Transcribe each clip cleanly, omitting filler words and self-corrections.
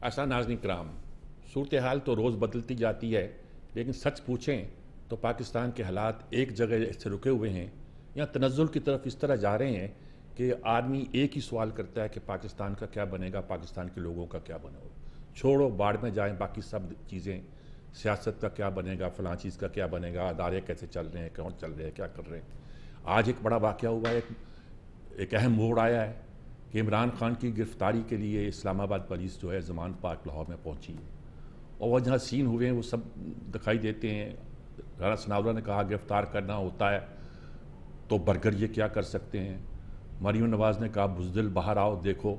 ایسا ناظرین کرام، صورتحال تو روز بدلتی جاتی ہے، لیکن سچ پوچھیں تو پاکستان کے حالات ایک جگہ سے رکے ہوئے ہیں یا تنزل کی طرف اس طرح جا رہے ہیں کہ آدمی ایک ہی سوال کرتا ہے کہ پاکستان کا کیا بنے گا، پاکستان کے لوگوں کا کیا بنے گا۔ چھوڑو باڑ میں جائیں باقی سب چیزیں، سیاست کا کیا بنے گا، فلاں چیز کا کیا بنے گا، ادارے کیسے چل رہے ہیں، کون چل رہے ہیں، کیا کر رہے ہیں۔ آج ایک بڑا واقعہ ہوا ہے، ایک اہم موڑ آیا ہے کہ عمران خان کی گرفتاری کے لیے اسلام آباد پولیس جو ہے زمان پارک لاہور میں پہنچی ہے، اور وہ جہاں سین ہوئے ہیں وہ سب دکھائی دیتے ہیں۔ رانا ثناءاللہ نے کہا گرفتار کرنا ہوتا ہے تو برگر یہ کیا کر سکتے ہیں۔ مریم نواز نے کہا بزدل باہر آؤ، دیکھو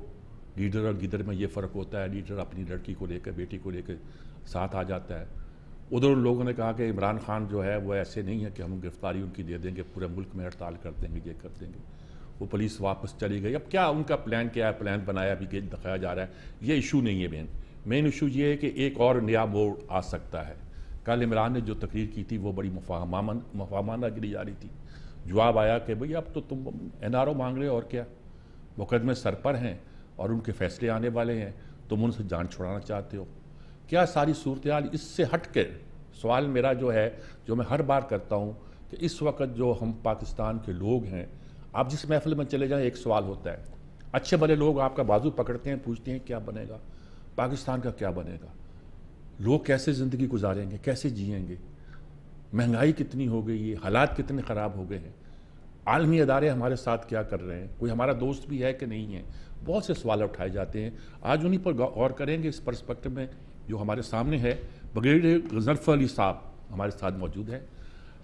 لیڈر اور گیدر میں یہ فرق ہوتا ہے، لیڈر اپنی لڑکی کو لے کر، بیٹی کو لے کے ساتھ آ جاتا ہے۔ ادھر لوگوں نے کہا کہ عمران خان جو ہے وہ ایسے نہیں ہے کہ ہم گرفتاری ان کی دے دیں گے، پورے ملک میں ہڑتال کر دیں گے، یہ کر دیں گے۔ وہ پولیس واپس چلی گئی۔ اب کیا ان کا پلان کیا ہے، پلان بنایا بھی کہ دکھایا جا رہا ہے، یہ ایشو نہیں ہے۔ مین ایشو یہ ہے کہ ایک اور نیا موڑ آ سکتا ہے۔ کل عمران نے جو تقریر کی تھی وہ بڑی مفاہمانہ گری جا رہی تھی۔ جواب آیا کہ بھئی اب تو تم این آر او مانگ رہے ہو، اور کیا، مقدمے سر پر ہیں اور ان کے فیصلے آنے والے ہیں، تم ان سے جان چھڑانا چاہتے ہو۔ کیا ساری صورتحال اس سے ہٹ کے، سوال میرا جو ہے جو میں ہر بار کرتا ہوں کہ اس وقت جو ہم پاکستان کے لوگ ہیں، آپ جس محفل میں چلے جائیں ایک سوال ہوتا ہے، اچھے بھلے لوگ آپ کا بازو پکڑتے ہیں، پوچھتے ہیں کیا بنے گا، پاکستان کا کیا بنے گا، لوگ کیسے زندگی گزاریں گے، کیسے جئیں گے، مہنگائی کتنی ہو گئی ہے، حالات کتنے خراب ہو گئے ہیں، عالمی ادارے ہمارے ساتھ کیا کر رہے ہیں، کوئی ہمارا دوست بھی ہے کہ نہیں ہے۔ بہت سے سوال اٹھائے جاتے ہیں، آج انہی پر غور کریں گے اس پرسپیکٹو میں جو ہمارے سامنے ہے۔ بریگیڈیئر غضنفر علی صاحب ہمارے ساتھ موجود ہیں۔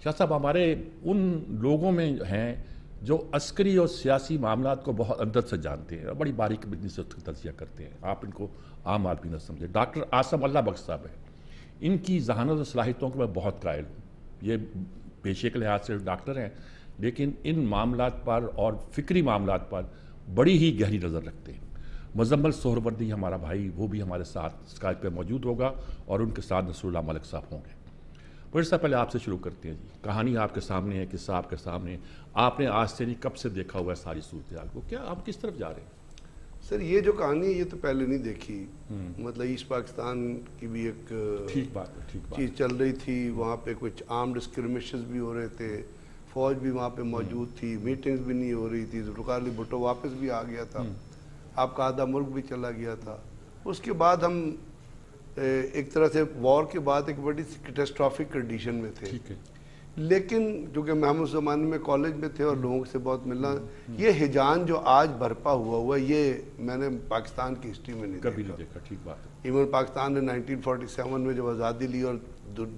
شاہ صاحب ہمارے ان لوگوں میں ہیں جو عسکری اور سیاسی معاملات کو بہت اندر سے جانتے ہیں اور بڑی باریک بینی سے اس کا تجزیہ کرتے ہیں، آپ ان کو عام آدمی نہ سمجھے۔ ڈاکٹر عاصم اللہ بخش صاحب ہیں، ان کی ذہانت اور صلاحیتوں کو میں بہت قائل ہوں۔ یہ پیشے کے لحاظ سے ڈاکٹر ہیں لیکن ان معاملات پر اور فکری معاملات پر بڑی ہی گہری نظر رکھتے ہیں۔ مزمل سہروردی ہمارا بھائی، وہ بھی ہمارے ساتھ اسکائپ پہ موجود ہوگا، اور ان کے ساتھ نصر اللہ ملک صاحب ہوں گے۔ پولیس صاحب پہلے آپ سے شروع کرتے ہیں جی، کہانی آپ کے سامنے ہے، قصہ آپ کے سامنے ہے، آپ نے آج سے نہیں کب سے دیکھا ہوا ہے ساری صورتحال کو، کیا آپ کس طرف جا رہے ہیں؟ سر یہ جو کہانی ہے یہ تو پہلے نہیں دیکھی، مطلب ایسٹ پاکستان کی بھی ایک چیز چل رہی تھی، وہاں پہ کچھ آرمڈ اسکرمشز بھی ہو رہے تھے، فوج بھی وہاں پہ موجود تھی، میٹنگز بھی نہیں ہو رہی تھی، ذوالفقار علی بھٹو واپس بھی آ گیا تھا، آپ کا آدھا ملک بھی چلا گیا تھا۔ اس کے بعد ہم ایک طرح سے وار کے بعد ایک بڑی کیٹاسٹرافک کنڈیشن میں تھے، لیکن چونکہ ہم اس زمانے میں کالج میں تھے اور لوگوں سے بہت ملنا، یہ ہجان جو آج برپا ہوا یہ میں نے پاکستان کی ہسٹری میں نہیں کبھی نہیں دیکھا۔ ٹھیک بات ہے۔ ایون پاکستان نے 1947 میں جب آزادی لی اور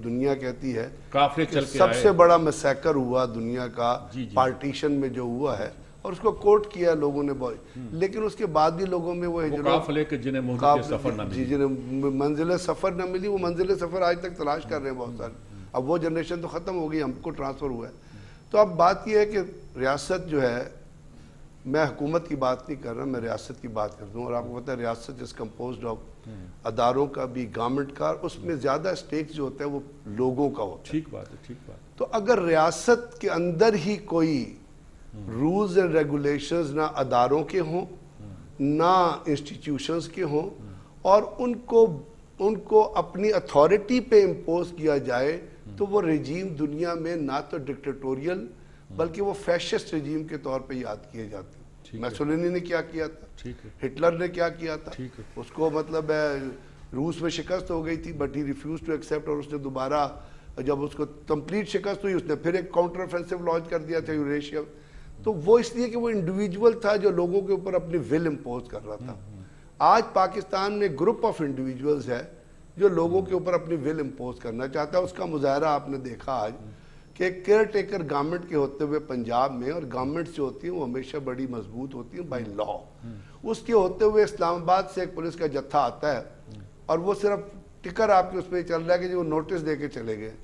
دنیا کہتی ہے کافرے چل کے سب سے بڑا مسیکر ہوا دنیا کا پارٹیشن میں جو ہوا ہے، اور اس کو کوٹ کیا لوگوں نے بہت، لیکن اس کے بعد بھی لوگوں میں وہ قافلے کے جنہیں منزل سفر نہ ملی، جنہیں منزل سفر نہ ملی، وہ منزل سفر آج تک تلاش کر رہے ہیں بہت سارے۔ اب وہ جنریشن تو ختم ہو گئی، ہم کو ٹرانسفر ہوا ہے۔ تو اب بات یہ ہے کہ ریاست جو ہے، میں حکومت کی بات نہیں کر رہا، میں ریاست کی بات کرتا ہوں، اور آپ کو پتہ ہے ریاست از کمپوزڈ آف اداروں کا بھی، گورنمنٹ کا، اس میں زیادہ اسٹیک جو ہوتا ہے وہ لوگوں کا ہوتا ہے۔ ٹھیک بات ہے، ٹھیک بات۔ تو اگر ریاست کے اندر ہی کوئی رولز اینڈ ریگولیشنز نہ اداروں کے ہوں نہ انسٹیٹیوشنز کے ہوں، اور ان کو اپنی اتھارٹی پہ امپوز کیا جائے، تو وہ رجیم دنیا میں نہ تو ڈکٹیٹوریل بلکہ وہ فیشسٹ رجیم کے طور پہ یاد کیے جاتے ہیں۔ میسولینی نے کیا کیا تھا، ہٹلر نے کیا کیا تھا، اس کو مطلب روس میں شکست ہو گئی تھی but he refuse to accept, اور اس نے دوبارہ جب اس کو کمپلیٹ شکست ہوئی اس نے پھر ایک کاؤنٹر آفینسو لانچ کر دیا تھا یوریشیا۔ تو وہ اس لیے کہ وہ انڈیویجول تھا جو لوگوں کے اوپر اپنی ول امپوز کر رہا تھا۔ آج پاکستان میں گروپ آف انڈیویجولز ہے جو لوگوں کے اوپر اپنی ول امپوز کرنا چاہتا ہے۔ اس کا مظاہرہ آپ نے دیکھا آج کہ ایک کیئر ٹیکر گورنمنٹ کے ہوتے ہوئے پنجاب میں، اور گورنمنٹ جو ہوتی ہیں وہ ہمیشہ بڑی مضبوط ہوتی ہیں بائی لا، اس کے ہوتے ہوئے اسلام آباد سے ایک پولیس کا جتھا آتا ہے اور وہ صرف ٹکر آپ کے اس پہ چل رہا ہے کہ جو نوٹس دے کے چلے گئے۔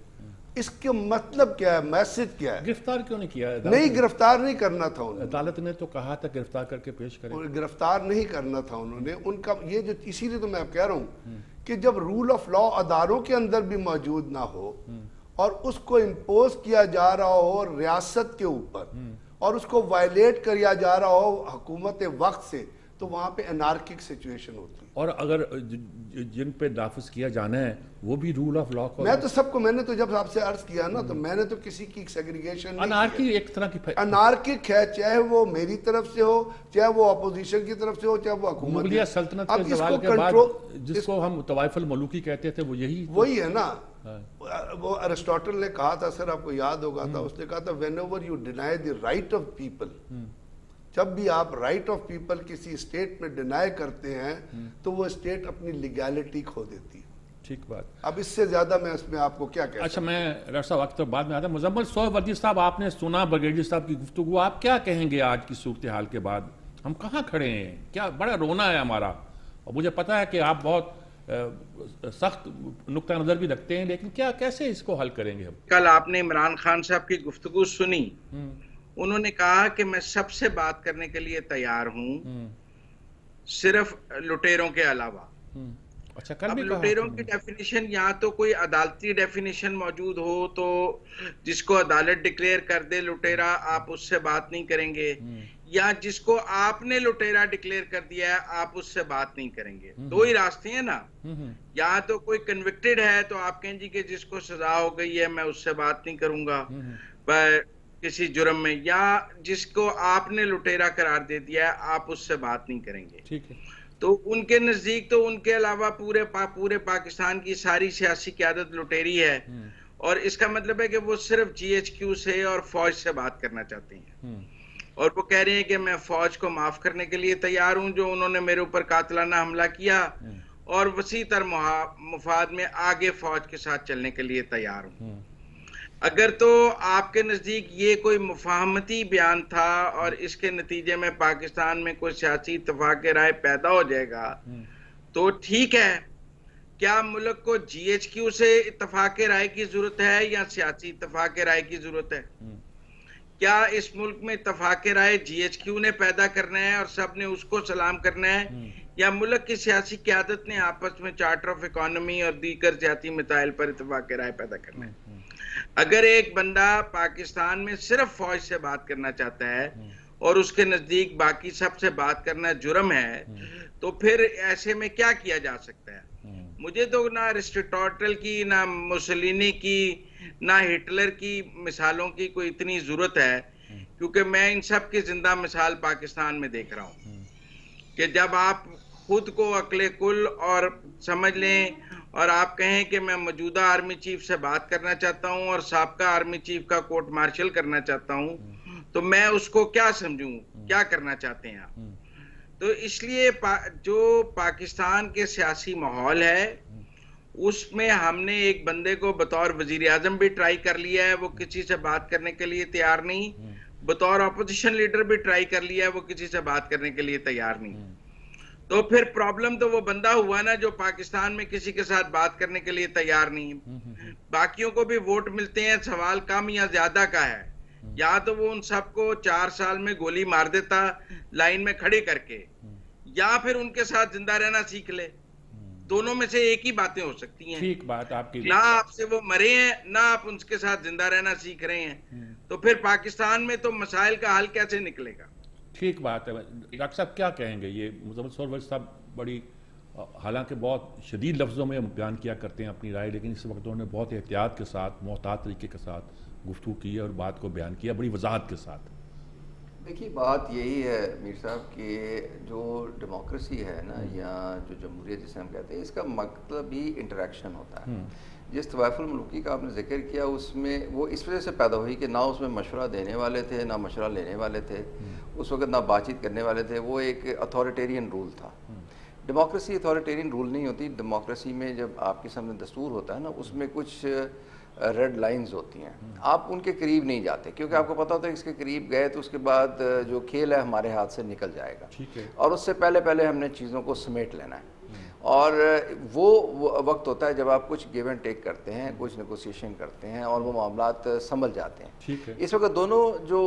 اس کے مطلب کیا ہے، میسج کیا ہے؟ گرفتار کیوں نہیں کیا؟ نہیں، گرفتار نہیں کرنا تھا انہوں نے، عدالت نے تو کہا تھا گرفتار کر کے پیش کریں، گرفتار نہیں کرنا تھا انہوں نے۔ ان کا یہ جو، اسی لیے تو میں کہہ رہا ہوں کہ جب رول آف لا اداروں کے اندر بھی موجود نہ ہو اور اس کو امپوز کیا جا رہا ہو ریاست کے اوپر، اور اس کو وائلیٹ کیا جا رہا ہو حکومت وقت سے، تو وہاں پہ انارکک سچویشن ہوتی ہے. اور اگر جن پہ نافذ کیا جانا ہے وہ بھی رول آف لا کو میں تو سب کو, میں نے تو جب آپ سے عرض کیا نا, تو میں نے تو کسی کی سیگریگیشن نہیں انارکی ایک طرح کی انارکک ہے, چاہے وہ میری طرف سے ہو, چاہے وہ اپوزیشن کی طرف سے ہو, چاہے وہ حکومت. مغلیہ سلطنت کے زوال کے بعد جس کو ہم طوائف الملوکی کہتے تھے وہ یہی وہی ہے نا. وہ ارسطاٹل نے کہا تھا, سر آپ کو یاد ہوگا تھا, اس نے کہا تھا when ever you deny the right of people, جب بھی آپ رائٹ آف پیپل کسی اسٹیٹ میں ڈینائی کرتے ہیں تو وہ اسٹیٹ اپنی لیگیلٹی کھو دیتی ہے. ٹھیک بات. اب اس سے زیادہ میں اس میں آپ کو کیا کہتا ہوں. اچھا میں ڈاکٹر صاحب وقت بعد میں آتا ہوں. مزمل سہروردی صاحب, آپ نے سنا بریگیڈیئر صاحب کی گفتگو, آپ کیا کہیں گے آج کی صورتحال کے بعد؟ ہم کہاں کھڑے ہیں؟ کیا بڑا رونا ہے ہمارا, اور مجھے پتا ہے کہ آپ بہت سخت نقطہ نظر بھی رکھتے ہیں, لیکن کیا کیسے اس کو حل کریں گے ہم؟ کل آپ نے عمران خان صاحب کی گفتگو سنی, انہوں نے کہا کہ میں سب سے بات کرنے کے لیے تیار ہوں, صرف لٹیروں کے علاوہ. اچھا, اب لٹیروں کی ڈیفینیشن, یا تو کوئی عدالتی ڈیفینیشن موجود ہو تو جس کو عدالت ڈکلیئر کر دے لٹیرا, آپ اس سے بات نہیں کریں گے, یا جس کو آپ نے لٹیرا ڈکلیئر کر دیا ہے آپ اس سے بات نہیں کریں گے. دو ہی راستے ہیں نا. یا تو کوئی کنوکٹڈ ہے تو آپ کہیں جی کہ جس کو سزا ہو گئی ہے میں اس سے بات نہیں کروں گا کسی جرم میں, یا جس کو آپ نے لٹیرا قرار دے دیا ہے آپ اس سے بات نہیں کریں گے. ٹھیک ہے. تو ان کے نزدیک تو ان کے علاوہ پورے پاکستان کی ساری سیاسی قیادت لٹیری ہے, اور اس کا مطلب ہے کہ وہ صرف جی ایچ کیو سے اور فوج سے بات کرنا چاہتے ہیں, اور وہ کہہ رہے ہیں کہ میں فوج کو معاف کرنے کے لیے تیار ہوں جو انہوں نے میرے اوپر قاتلانہ حملہ کیا, اور وسیع تر مفاد میں آگے فوج کے ساتھ چلنے کے لیے تیار ہوں. اگر تو آپ کے نزدیک یہ کوئی مفاہمتی بیان تھا اور اس کے نتیجے میں پاکستان میں کوئی سیاسی اتفاق رائے پیدا ہو جائے گا تو ٹھیک ہے. کیا ملک کو جی ایچ کیو سے اتفاق رائے کی ضرورت ہے یا سیاسی اتفاق رائے کی ضرورت ہے؟ کیا اس ملک میں اتفاق رائے جی ایچ کیو نے پیدا کرنا ہے اور سب نے اس کو سلام کرنا ہے, یا ملک کی سیاسی قیادت نے آپس میں چارٹر آف اکانومی اور دیگر سیاسی مسائل پر اتفاق رائے پیدا کرنا ہے؟ اگر ایک بندہ پاکستان میں صرف فوج سے بات کرنا چاہتا ہے اور اس کے نزدیک باقی سب سے بات کرنا جرم ہے, تو پھر ایسے میں کیا کیا جا سکتا ہے؟ مجھے تو نہ ارسطاٹل کی, نہ موسولینی کی, نہ ہٹلر کی مثالوں کی کوئی اتنی ضرورت ہے, کیونکہ میں ان سب کی زندہ مثال پاکستان میں دیکھ رہا ہوں کہ جب آپ خود کو عقل کل اور سمجھ لیں اور آپ کہیں کہ میں موجودہ آرمی چیف سے بات کرنا چاہتا ہوں اور سابقہ آرمی چیف کا کورٹ مارشل کرنا چاہتا ہوں, تو میں اس کو کیا سمجھوں؟ کیا کرنا چاہتے ہیں آپ؟ تو اس لیے جو پاکستان کے سیاسی ماحول ہے اس میں ہم نے ایک بندے کو بطور وزیر اعظم بھی ٹرائی کر لیا ہے, وہ کسی سے بات کرنے کے لیے تیار نہیں, بطور اپوزیشن لیڈر بھی ٹرائی کر لیا ہے, وہ کسی سے بات کرنے کے لیے تیار نہیں. تو پھر پرابلم تو وہ بندہ ہوا نا جو پاکستان میں کسی کے ساتھ بات کرنے کے لیے تیار نہیں. باقیوں کو بھی ووٹ ملتے ہیں, سوال کم یا زیادہ کا ہے. یا تو وہ ان سب کو 4 سال میں گولی مار دیتا لائن میں کھڑے کر کے, یا پھر ان کے ساتھ زندہ رہنا سیکھ لے. دونوں میں سے ایک ہی باتیں ہو سکتی ہیں. ٹھیک بات آپ کی. نہ آپ سے وہ مرے ہیں, نہ آپ ان کے ساتھ زندہ رہنا سیکھ رہے ہیں, تو پھر پاکستان میں تو مسائل کا حل کیسے نکلے گا؟ ٹھیک بات ہے. ڈاکٹر صاحب کیا کہیں گے؟ یہ مزمل سہروردی صاحب بڑی, حالانکہ بہت شدید لفظوں میں بیان کیا کرتے ہیں اپنی رائے, لیکن اس وقت انہوں نے بہت احتیاط کے ساتھ, محتاط طریقے کے ساتھ گفتگو کی ہے اور بات کو بیان کیا بڑی وضاحت کے ساتھ. دیکھیے بات یہی ہے میر صاحب کہ جو ڈیموکریسی ہے نا, یا جو جمہوریت جسے ہم کہتے ہیں, اس کا مطلب ہی انٹریکشن ہوتا ہے. جس طوائف الملوکی کا آپ نے ذکر کیا اس میں وہ اس وجہ سے پیدا ہوئی کہ نہ اس میں مشورہ دینے والے تھے, نہ مشورہ لینے والے تھے, اس وقت نہ بات چیت کرنے والے تھے. وہ ایک اتھارٹیرین رول تھا. ڈیموکریسی اتھارٹیرین رول نہیں ہوتی. ڈیموکریسی میں جب آپ کے سامنے دستور ہوتا ہے نا, اس میں کچھ ریڈ لائنز ہوتی ہیں, آپ ان کے قریب نہیں جاتے, کیونکہ آپ کو پتا ہوتا ہے کہ اس کے قریب گئے تو اس کے بعد جو کھیل ہے ہمارے ہاتھ سے نکل جائے گا, اور اس سے پہلے ہم نے چیزوں کو سمیٹ لینا ہے. اور وہ وقت ہوتا ہے جب آپ کچھ گیو اینڈ ٹیک کرتے ہیں, کچھ نیگوسیشن کرتے ہیں, اور وہ معاملات سنبھل جاتے ہیں. اس وقت دونوں جو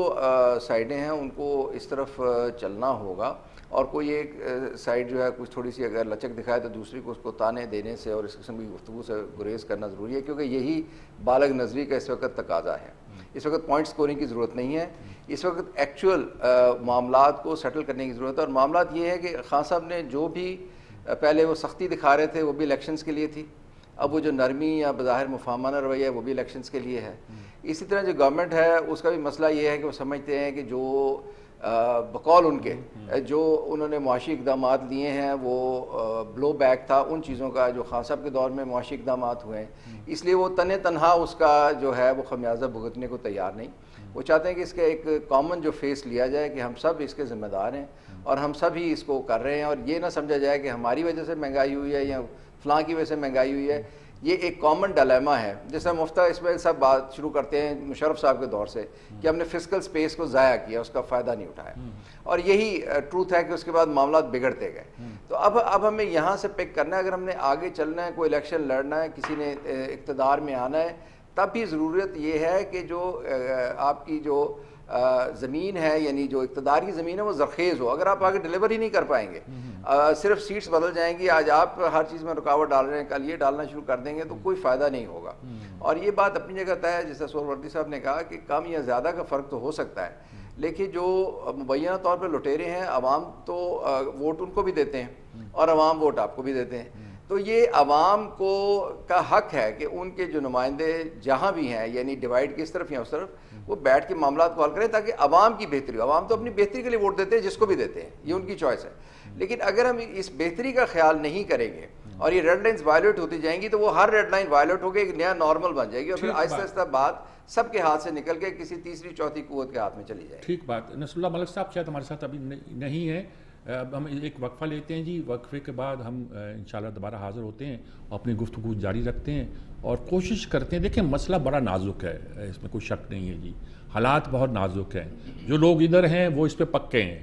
سائڈیں ہیں ان کو اس طرف چلنا ہوگا, اور کوئی ایک سائڈ جو ہے کچھ تھوڑی سی اگر لچک دکھائے تو دوسری کو اس کو تانے دینے سے اور اس قسم کی گفتگو سے گریز کرنا ضروری ہے, کیونکہ یہی بالغ نظری کا اس وقت تقاضا ہے. اس وقت پوائنٹ سکورنگ کی ضرورت نہیں ہے. اس وقت ایکچول معاملات کو سیٹل کرنے کی ضرورت ہے. اور معاملات یہ ہے کہ خان صاحب نے جو بھی پہلے وہ سختی دکھا رہے تھے وہ بھی الیکشنز کے لیے تھی, اب وہ جو نرمی یا بظاہر مفاہمانہ رویہ ہے وہ بھی الیکشنز کے لیے ہے. اسی طرح جو گورنمنٹ ہے اس کا بھی مسئلہ یہ ہے کہ وہ سمجھتے ہیں کہ جو بقول ان کے جو انہوں نے معاشی اقدامات لیے ہیں وہ بلو بیک تھا ان چیزوں کا جو خان صاحب کے دور میں معاشی اقدامات ہوئے ہیں, اس لیے وہ تنہا اس کا جو ہے وہ خمیازہ بھگتنے کو تیار نہیں. وہ چاہتے ہیں کہ اس کا ایک کامن جو فیس لیا جائے کہ ہم سب اس کے ذمہ دار ہیں اور ہم سب ہی اس کو کر رہے ہیں, اور یہ نہ سمجھا جائے کہ ہماری وجہ سے مہنگائی ہوئی ہے یا فلاں کی وجہ سے مہنگائی ہوئی ہے. یہ ایک کامن ڈیلیما ہے. جیسے مفتہ اسماعیل صاحب بات شروع کرتے ہیں مشرف صاحب کے دور سے کہ ہم نے فسکل سپیس کو ضائع کیا, اس کا فائدہ نہیں اٹھایا, اور یہی ٹروتھ ہے کہ اس کے بعد معاملات بگڑتے گئے. تو اب ہمیں یہاں سے پک کرنا ہے, اگر ہم نے آگے چلنا ہے, کوئی الیکشن لڑنا ہے, کسی نے اقتدار میں آنا ہے, تب بھی ضرورت یہ ہے کہ جو آپ کی جو زمین ہے یعنی جو اقتدار کی زمین ہے وہ زرخیز ہو. اگر آپ آگے ڈیلیور ہی نہیں کر پائیں گے, صرف سیٹس بدل جائیں گی, آج آپ ہر چیز میں رکاوٹ ڈال رہے ہیں, کل یہ ڈالنا شروع کر دیں گے تو کوئی فائدہ نہیں ہوگا. اور یہ بات اپنی جگہ طے ہے, جیسے سہروردی صاحب نے کہا کہ کم یا زیادہ کا فرق تو ہو سکتا ہے, لیکن جو مبینہ طور پہ لٹیرے ہیں عوام تو ووٹ ان کو بھی دیتے ہیں اور عوام ووٹ آپ کو بھی دیتے ہیں. تو یہ عوام کو کا حق ہے کہ ان کے جو نمائندے جہاں بھی ہیں یعنی ڈیوائڈ کس طرف یا اس طرف, وہ بیٹھ کے معاملات کو حل کریں تاکہ عوام کی بہتری ہو. عوام تو اپنی بہتری کے لیے ووٹ دیتے ہیں جس کو بھی دیتے ہیں, یہ ان کی چوائس ہے. لیکن اگر ہم اس بہتری کا خیال نہیں کریں گے اور یہ ریڈ لائنز وائلیٹ ہوتی جائیں گی تو وہ ہر ریڈ لائن وائلیٹ ہو کے ایک نیا نارمل بن جائے گی, اور پھر آہستہ آہستہ بات سب کے ہاتھ سے نکل کے کسی تیسری چوتھی قوت کے ہاتھ میں چلی جائے. ٹھیک بات. نصر اللہ ملک صاحب شاید ہمارے ساتھ ابھی نہیں ہے, ہم ایک وقفہ لیتے ہیں جی, وقفے کے بعد ہم انشاءاللہ دوبارہ حاضر ہوتے ہیں, اپنی گفتگو جاری رکھتے ہیں اور کوشش کرتے ہیں. دیکھیں مسئلہ بڑا نازک ہے, اس میں کوئی شک نہیں ہے جی, حالات بہت نازک ہیں. جو لوگ ادھر ہیں وہ اس پہ پکے ہیں,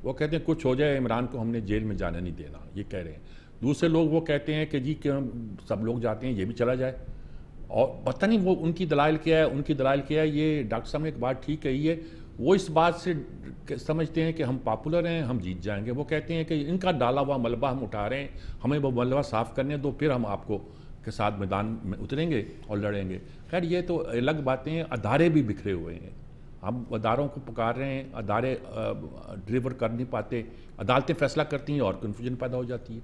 وہ کہتے ہیں کچھ ہو جائے عمران کو ہم نے جیل میں جانے نہیں دینا, یہ کہہ رہے ہیں. دوسرے لوگ وہ کہتے ہیں کہ جی کہ سب لوگ جاتے ہیں یہ بھی چلا جائے, اور پتہ نہیں وہ ان کی دلائل کیا ہے, ان کی دلائل کیا ہے. یہ ڈاکٹر صاحب نے ایک بات ٹھیک کہی ہے, وہ اس بات سے سمجھتے ہیں کہ ہم پاپولر ہیں, ہم جیت جائیں گے. وہ کہتے ہیں کہ ان کا ڈالا ہوا ملبہ ہم اٹھا رہے ہیں, ہمیں وہ ملبہ صاف کرنے دو, پھر ہم آپ کو کے ساتھ میدان میں اتریں گے اور لڑیں گے. خیر یہ تو الگ باتیں ہیں. ادارے بھی بکھرے ہوئے ہیں, ہم اداروں کو پکار رہے ہیں, ادارے ڈلیور کر نہیں پاتے, عدالتیں فیصلہ کرتی ہیں اور کنفیوژن پیدا ہو جاتی ہے.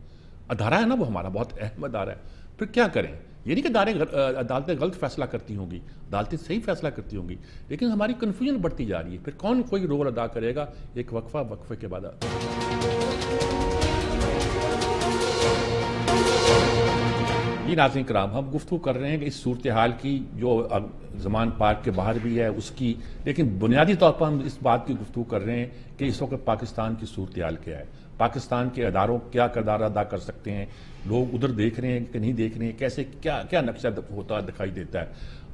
ادارہ ہے نا وہ ہمارا بہت اہم ادارہ ہے, پھر کیا کریں. یہ نہیں کہ عدالتیں غلط فیصلہ کرتی ہوں گی, عدالتیں صحیح فیصلہ کرتی ہوں گی, لیکن ہماری کنفیوژن بڑھتی جا رہی ہے. پھر کون کوئی رول ادا کرے گا. ایک وقفے کے بعد جی ناظرین کرام, ہم گفتگو کر رہے ہیں کہ اس صورتحال کی جو زمان پارک کے باہر بھی ہے اس کی, لیکن بنیادی طور پر ہم اس بات کی گفتگو کر رہے ہیں کہ اس وقت پاکستان کی صورتحال کیا ہے, پاکستان کے اداروں کیا کردار ادا کر سکتے ہیں, لوگ ادھر دیکھ رہے ہیں کہ نہیں دیکھ رہے ہیں, کیسے کیا نقشہ ہوتا دکھائی دیتا ہے,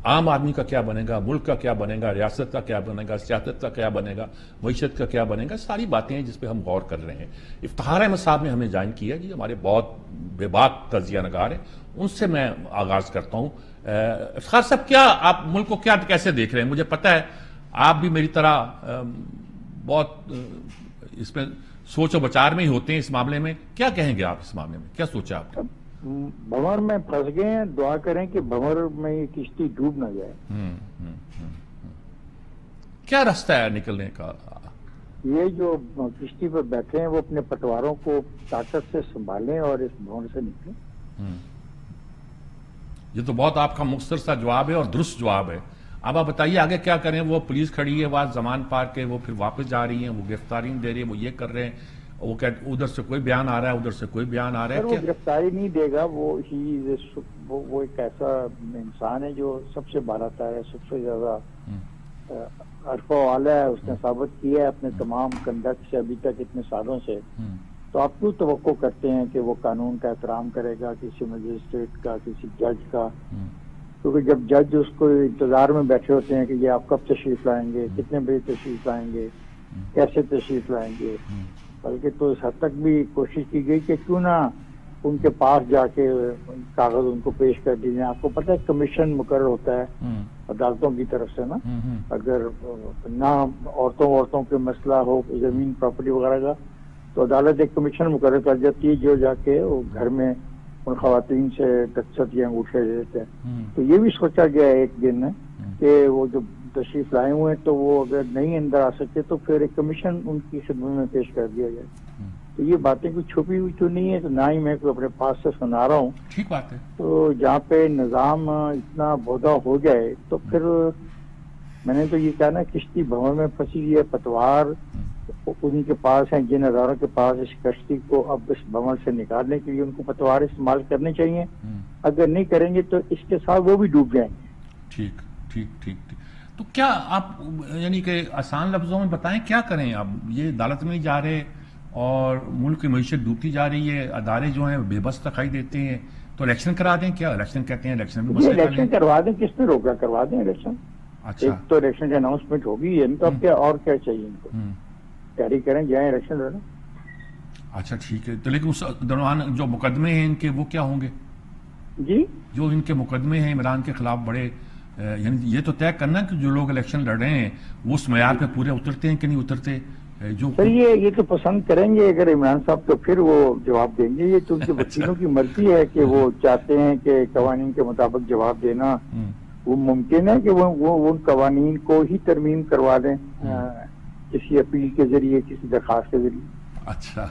عام آدمی کا کیا بنے گا, ملک کا کیا بنے گا, ریاست کا کیا بنے گا, سیاست کا کیا بنے گا, معیشت کا کیا بنے گا. ساری باتیں ہیں جس پہ ہم غور کر رہے ہیں. افتخار احمد صاحب نے ہمیں جوائن کیا جی, ہمارے بہت بے باک تجزیہ نگار ہیں, ان سے میں آغاز کرتا ہوں. افتخار صاحب کیا آپ ملک کو کیسے دیکھ رہے ہیں؟ مجھے پتہ ہے آپ بھی میری طرح بہت اس میں سوچ و بچار میں ہی ہوتے ہیں اس معاملے میں. کیا کہیں گے آپ اس معاملے میں, کیا سوچا آپ نے؟ بھنور میں پھنس گئے ہیں, دعا کریں کہ بھنور میں یہ کشتی ڈوب نہ جائے. کیا راستہ ہے نکلنے کا؟ یہ جو کشتی پر بیٹھے ہیں وہ اپنے پٹواروں کو طاقت سے سنبھالیں اور اس بھنور سے نکلیں. یہ تو بہت آپ کا مختصر سا جواب ہے اور درست جواب ہے. اب آپ بتائیے آگے کیا کریں. وہ پولیس کھڑی ہے وہاں زمان پارک کے, وہ پھر واپس جا رہی ہیں, وہ گرفتاری دے رہی ہے, وہ یہ کر رہے ہیں, وہ ادھر سے کوئی بیان آ رہا ہے, ادھر سے کوئی بیان آ رہا ہے. وہ گرفتاری نہیں دے گا, وہ ایک ایسا انسان ہے جو سب سے بالاتر ہے, سب سے زیادہ عرف و اعلیٰ ہے. اس نے ثابت کیا ہے اپنے تمام کنڈکٹ سے ابھی تک اتنے سالوں سے. تو آپ کیوں توقع کرتے ہیں کہ وہ قانون کا احترام کرے گا, کسی مجسٹریٹ کا, کسی جج کا؟ کیونکہ جب جج اس کو انتظار میں بیٹھے ہوتے ہیں کہ یہ آپ کب تشریف لائیں گے, کتنے بجے تشریف لائیں گے, کیسے تشریف لائیں گے, بلکہ تو اس حد تک بھی کوشش کی گئی کہ کیوں نہ ان کے پاس جا کے کاغذ ان کو پیش کر دیجیے. آپ کو پتہ ہے کمیشن مقرر ہوتا ہے عدالتوں کی طرف سے نا, اگر نہ عورتوں کے مسئلہ ہو زمین پراپرٹی وغیرہ کا تو عدالت ایک کمیشن مقرر کر جاتی ہے جو جا کے وہ گھر میں ان خواتین سے دستخط یا انگوٹھے دیتے ہیں. تو یہ بھی سوچا گیا ہے ایک دن کہ وہ جو تشریف لائے ہوئے ہیں، تو وہ اگر نہیں اندر آ سکتے تو پھر ایک کمیشن ان کی خدمت میں پیش کر دیا جائے. تو یہ باتیں کوئی چھپی ہوئی تو نہیں ہے، تو نہ ہی میں کوئی اپنے پاس سے سنا رہا ہوں. ٹھیک بات ہے. تو جہاں پہ نظام اتنا بودا ہو جائے تو پھر میں نے تو یہ کہا نا، کشتی بھنور میں پھنسی ہوئی ہے، پتوار ان کے پاس ہیں، جن اداروں کے پاس اس کشتی کو اب اس بھنور سے نکالنے کے لیے ان کو پتوار استعمال کرنے چاہیے. اگر نہیں کریں گے تو اس کے ساتھ وہ بھی ڈوب جائیں گے. ٹھیک ٹھیک ٹھیک ٹھیک. تو کیا آپ یعنی کہ آسان لفظوں میں بتائیں کیا کریں اب؟ یہ عدالت میں نہیں جا رہے اور ملک کی معیشت ڈوبتی جا رہی ہے، ادارے جو ہیں بے بس دکھائی دیتے ہیں، تو الیکشن کرا دیں. کیا الیکشن کہتے ہیں؟ الیکشن بھی مسئلہ الیکشن کروا دیں. کس نے روکا؟ کروا دیں الیکشن. اچھا، ایک تو الیکشن کی اناؤنسمنٹ ہوگی، تو اب کیا اور کیا چاہیے ان کو؟ تیاری کریں، جائیں الیکشن لڑیں. اچھا ٹھیک ہے. تو لیکن اس دوران جو مقدمے ہیں ان کے وہ کیا ہوں گے؟ جی، جو ان کے مقدمے ہیں عمران کے خلاف بڑے، یعنی یہ تو طے کرنا کہ جو لوگ الیکشن لڑ رہے ہیں وہ اس معیار پہ پورے اترتے ہیں کہ نہیں اترتے. جو سر یہ تو پسند کریں گے اگر عمران صاحب، تو پھر وہ جواب دیں گے. یہ تو ان کے وکیلوں کی مرضی ہے کہ وہ چاہتے ہیں کہ قوانین کے مطابق جواب دینا. وہ ممکن ہے کہ وہ ان قوانین کو ہی ترمیم کروا دیں کسی اپیل کے ذریعے، کسی درخواست کے ذریعے. اچھا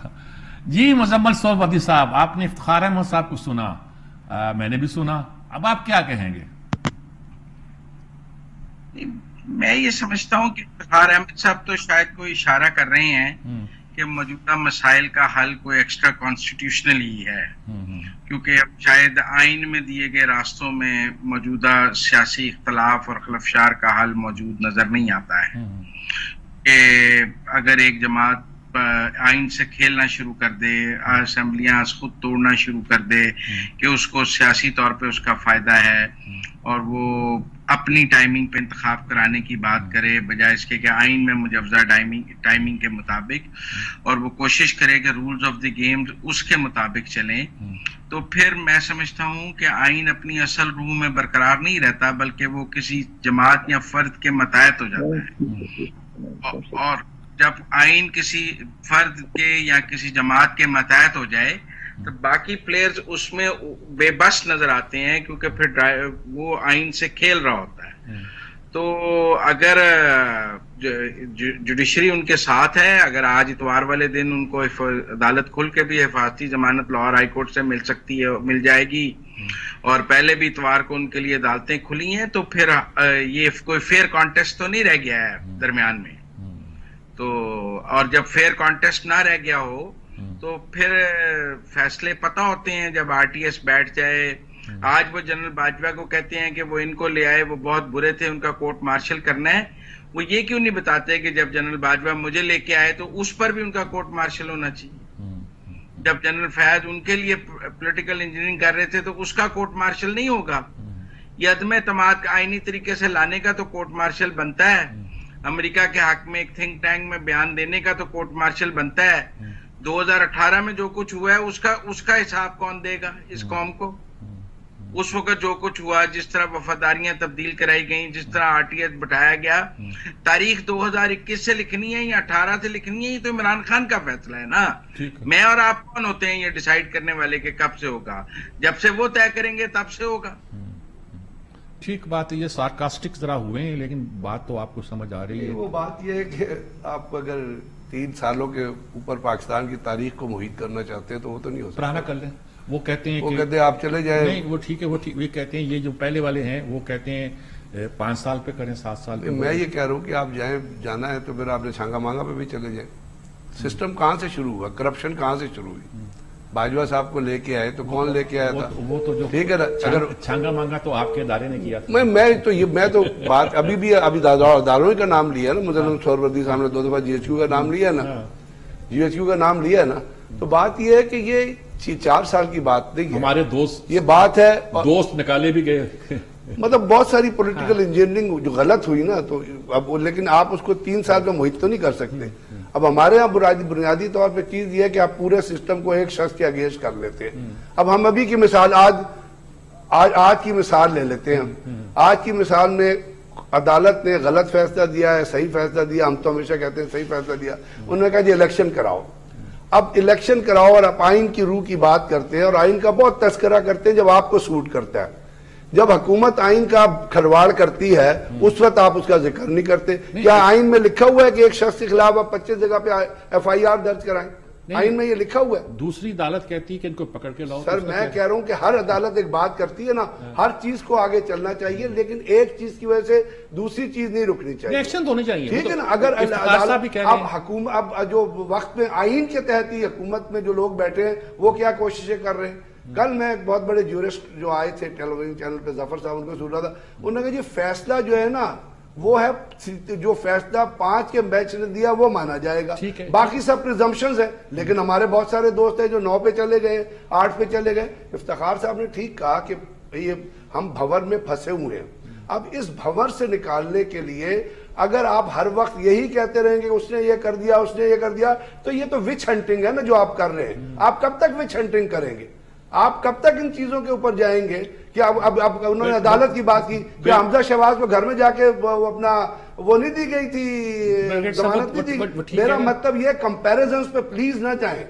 جی. مزمل صوفی صاحب، آپ نے افتخار احمد صاحب کو سنا، میں نے بھی سنا، اب آپ کیا کہیں گے؟ میں یہ سمجھتا ہوں کہ افتخار احمد صاحب تو شاید کوئی اشارہ کر رہے ہیں کہ موجودہ مسائل کا حل کوئی ایکسٹرا کانسٹیٹیوشنل ہی ہے، کیونکہ اب شاید آئین میں دیے گئے راستوں میں موجودہ سیاسی اختلاف اور خلفشار کا حل موجود نظر نہیں آتا ہے. کہ اگر ایک جماعت آئین سے کھیلنا شروع کر دے، اسمبلیاں خود توڑنا شروع کر دے کہ اس کو سیاسی طور پہ اس کا فائدہ ہے، اور وہ اپنی ٹائمنگ پہ انتخاب کرانے کی بات کرے بجائے اس کے کہ آئین میں مجوزہ ٹائمنگ کے مطابق، اور وہ کوشش کرے کہ رولز آف دی گیم اس کے مطابق چلیں، تو پھر میں سمجھتا ہوں کہ آئین اپنی اصل روح میں برقرار نہیں رہتا، بلکہ وہ کسی جماعت یا فرد کے متحد ہو جاتا ہے. اور جب آئین کسی فرد کے یا کسی جماعت کے متحد ہو جائے تو باقی پلیئرز اس میں بے بس نظر آتے ہیں، کیونکہ پھر وہ آئین سے کھیل رہا ہوتا ہے. تو اگر جوڈیشری ان کے ساتھ ہے، اگر آج اتوار والے دن ان کو عدالت کھل کے بھی حفاظتی ضمانت لاہور ہائی کورٹ سے مل سکتی ہے، مل جائے گی، اور پہلے بھی اتوار کو ان کے لیے عدالتیں کھلی ہیں، تو پھر یہ کوئی فیئر کانٹیسٹ تو نہیں رہ گیا ہے درمیان میں. تو اور جب فیئر کانٹیسٹ نہ رہ گیا ہو تو پھر فیصلے پتہ ہوتے ہیں جب آر ٹی ایس بیٹھ جائے. آج وہ جنرل باجوہ کو کہتے ہیں کہ وہ ان کو لے آئے، وہ بہت برے تھے، ان کا کورٹ مارشل کرنا ہے. وہ یہ کیوں نہیں بتاتے کہ جب جنرل باجوہ مجھے لے کے آئے تو اس پر بھی ان کا کورٹ مارشل ہونا چاہیے. جب جنرل فیاض ان کے لیے پولیٹیکل انجینئرنگ کر رہے تھے تو اس کا کورٹ مارشل نہیں ہوگا. یہ عدم اعتماد آئینی طریقے سے لانے کا تو کورٹ مارشل بنتا ہے. امریکہ کے حق میں ایک تھنک ٹینک میں بیان دینے کا تو کورٹ مارشل بنتا ہے. 2018 میں جو کچھ ہوا ہے اس کا حساب کون دے گا اس قوم کو؟ اس وقت جو کچھ ہوا، جس طرح وفاداریاں تبدیل کرائی گئیں، جس طرح آر ٹی ایس بٹھایا گیا، تاریخ 2021 سے لکھنی ہے یا 18 سے لکھنی ہے، یہ تو عمران خان کا فیصلہ ہے نا. میں اور آپ کون ہوتے ہیں یہ ڈیسائیڈ کرنے والے کہ کب سے ہوگا؟ جب سے وہ طے کریں گے تب سے ہوگا. ٹھیک بات ہے. یہ سارکاسٹک ذرا ہوئے ہیں لیکن بات تو آپ کو سمجھ آ رہی ہے. وہ بات یہ ہے کہ آپ اگر 3 سالوں کے اوپر پاکستان کی تاریخ کو محیط کرنا چاہتے ہیں تو وہ تو نہیں ہو سکتا. پرانا کر لیں. وہ کہتے ہیں کہ آپ چلے جائیں. نہیں وہ ٹھیک ہے، وہ کہتے ہیں یہ جو پہلے والے ہیں وہ کہتے ہیں 5 سال پہ کریں، 7 سال پہ. میں یہ کہہ رہا ہوں کہ آپ جانا ہے تو پھر آپ نے چھانگا مانگا پہ بھی چلے جائیں. سسٹم کہاں سے شروع ہوا؟ کرپشن کہاں سے شروع ہوئی؟ باجوہ صاحب کو لے کے آئے تو کون لے کے آیا تھا؟ وہ تو جو ٹھیک ہے نا. اگر چھانگا مانگا تو آپ کے ادارے نے کیا تھا. میں تو بات ابھی اداروں کا نام لیا نا. مظلم سہروردی صاحب نے 2 دفعہ جی ایچ کیو کا نام لیا نا. جی ایچ کیو کا نام لیا نا. تو بات یہ ہے کہ یہ 4 سال کی بات نہیں ہے. ہمارے دوست یہ بات ہے، دوست نکالے بھی گئے. مطلب بہت ساری پولیٹیکل انجینئرنگ جو غلط ہوئی نا، تو اب لیکن آپ اس کو 3 سال میں محیط تو نہیں کر سکتے. اب ہمارے یہاں بنیادی طور پہ چیز یہ ہے کہ آپ پورے سسٹم کو ایک شخص کے اگینسٹ کر لیتے ہیں. اب ہم ابھی کی مثال آج کی مثال لے لیتے ہیں. آج کی مثال میں عدالت نے غلط فیصلہ دیا ہے، صحیح فیصلہ دیا. ہم تو ہمیشہ کہتے ہیں صحیح فیصلہ دیا. انہوں نے کہا جی الیکشن کراؤ. اب الیکشن کراؤ اور آپ آئین کی روح کی بات کرتے ہیں اور آئین کا بہت تذکرہ کرتے ہیں جب آپ کو سوٹ کرتا ہے. جب حکومت آئین کا کھلواڑ کرتی ہے اس وقت آپ اس کا ذکر نہیں کرتے. کیا آئین میں لکھا ہوا ہے کہ ایک شخص کے خلاف آپ 25 جگہ پہ FIR درج کرائیں؟ آئین میں یہ لکھا ہوا ہے. دوسری عدالت کہتی ہے کہ ان کو پکڑ کے لاؤ. سر میں کہہ رہا ہوں کہ ہر عدالت ایک بات کرتی ہے نا, ہر چیز کو آگے چلنا چاہیے, لیکن ایک چیز کی وجہ سے دوسری چیز نہیں رکنی چاہیے. ایکشن تو ہونے چاہیے, ٹھیک ہے نا. اگر اب حکومت اب جو وقت میں آئین کے تحت ہی حکومت میں جو لوگ بیٹھے ہیں وہ کیا کوششیں کر رہے ہیں. کل میں ایک بہت بڑے جورسٹ جو آئے تھے ٹیلی ویژن چینل پہ, ظفر صاحب ان کو سن رہا تھا, انہوں نے کہا یہ فیصلہ جو ہے نا وہ ہے جو فیصلہ 5 کے بیچ نے دیا وہ مانا جائے گا, باقی سب پریزمپشنز ہیں. لیکن ہمارے بہت سارے دوست ہیں جو 9 پہ چلے گئے, 8 پہ چلے گئے. افتخار صاحب نے ٹھیک کہا کہ یہ ہم بھنور میں پھنسے ہوئے ہیں. اب اس بھنور سے نکالنے کے لیے اگر آپ ہر وقت یہی کہتے رہیں گے اس نے یہ کر دیا, اس نے یہ کر دیا, تو یہ تو وچ ہنٹنگ ہے نا جو آپ کر رہے ہیں. آپ کب تک وچ ہنٹنگ کریں گے؟ آپ کب تک ان چیزوں کے اوپر جائیں گے؟ کہ اب انہوں نے عدالت کی بات کی کہ حمزہ شہباز کو گھر میں جا کے اپنا وہ نہیں دی گئی تھی, ضمانت نہیں دی گئی. میرا مطلب یہ کمپیریزنز پہ پلیز نہ جائیں,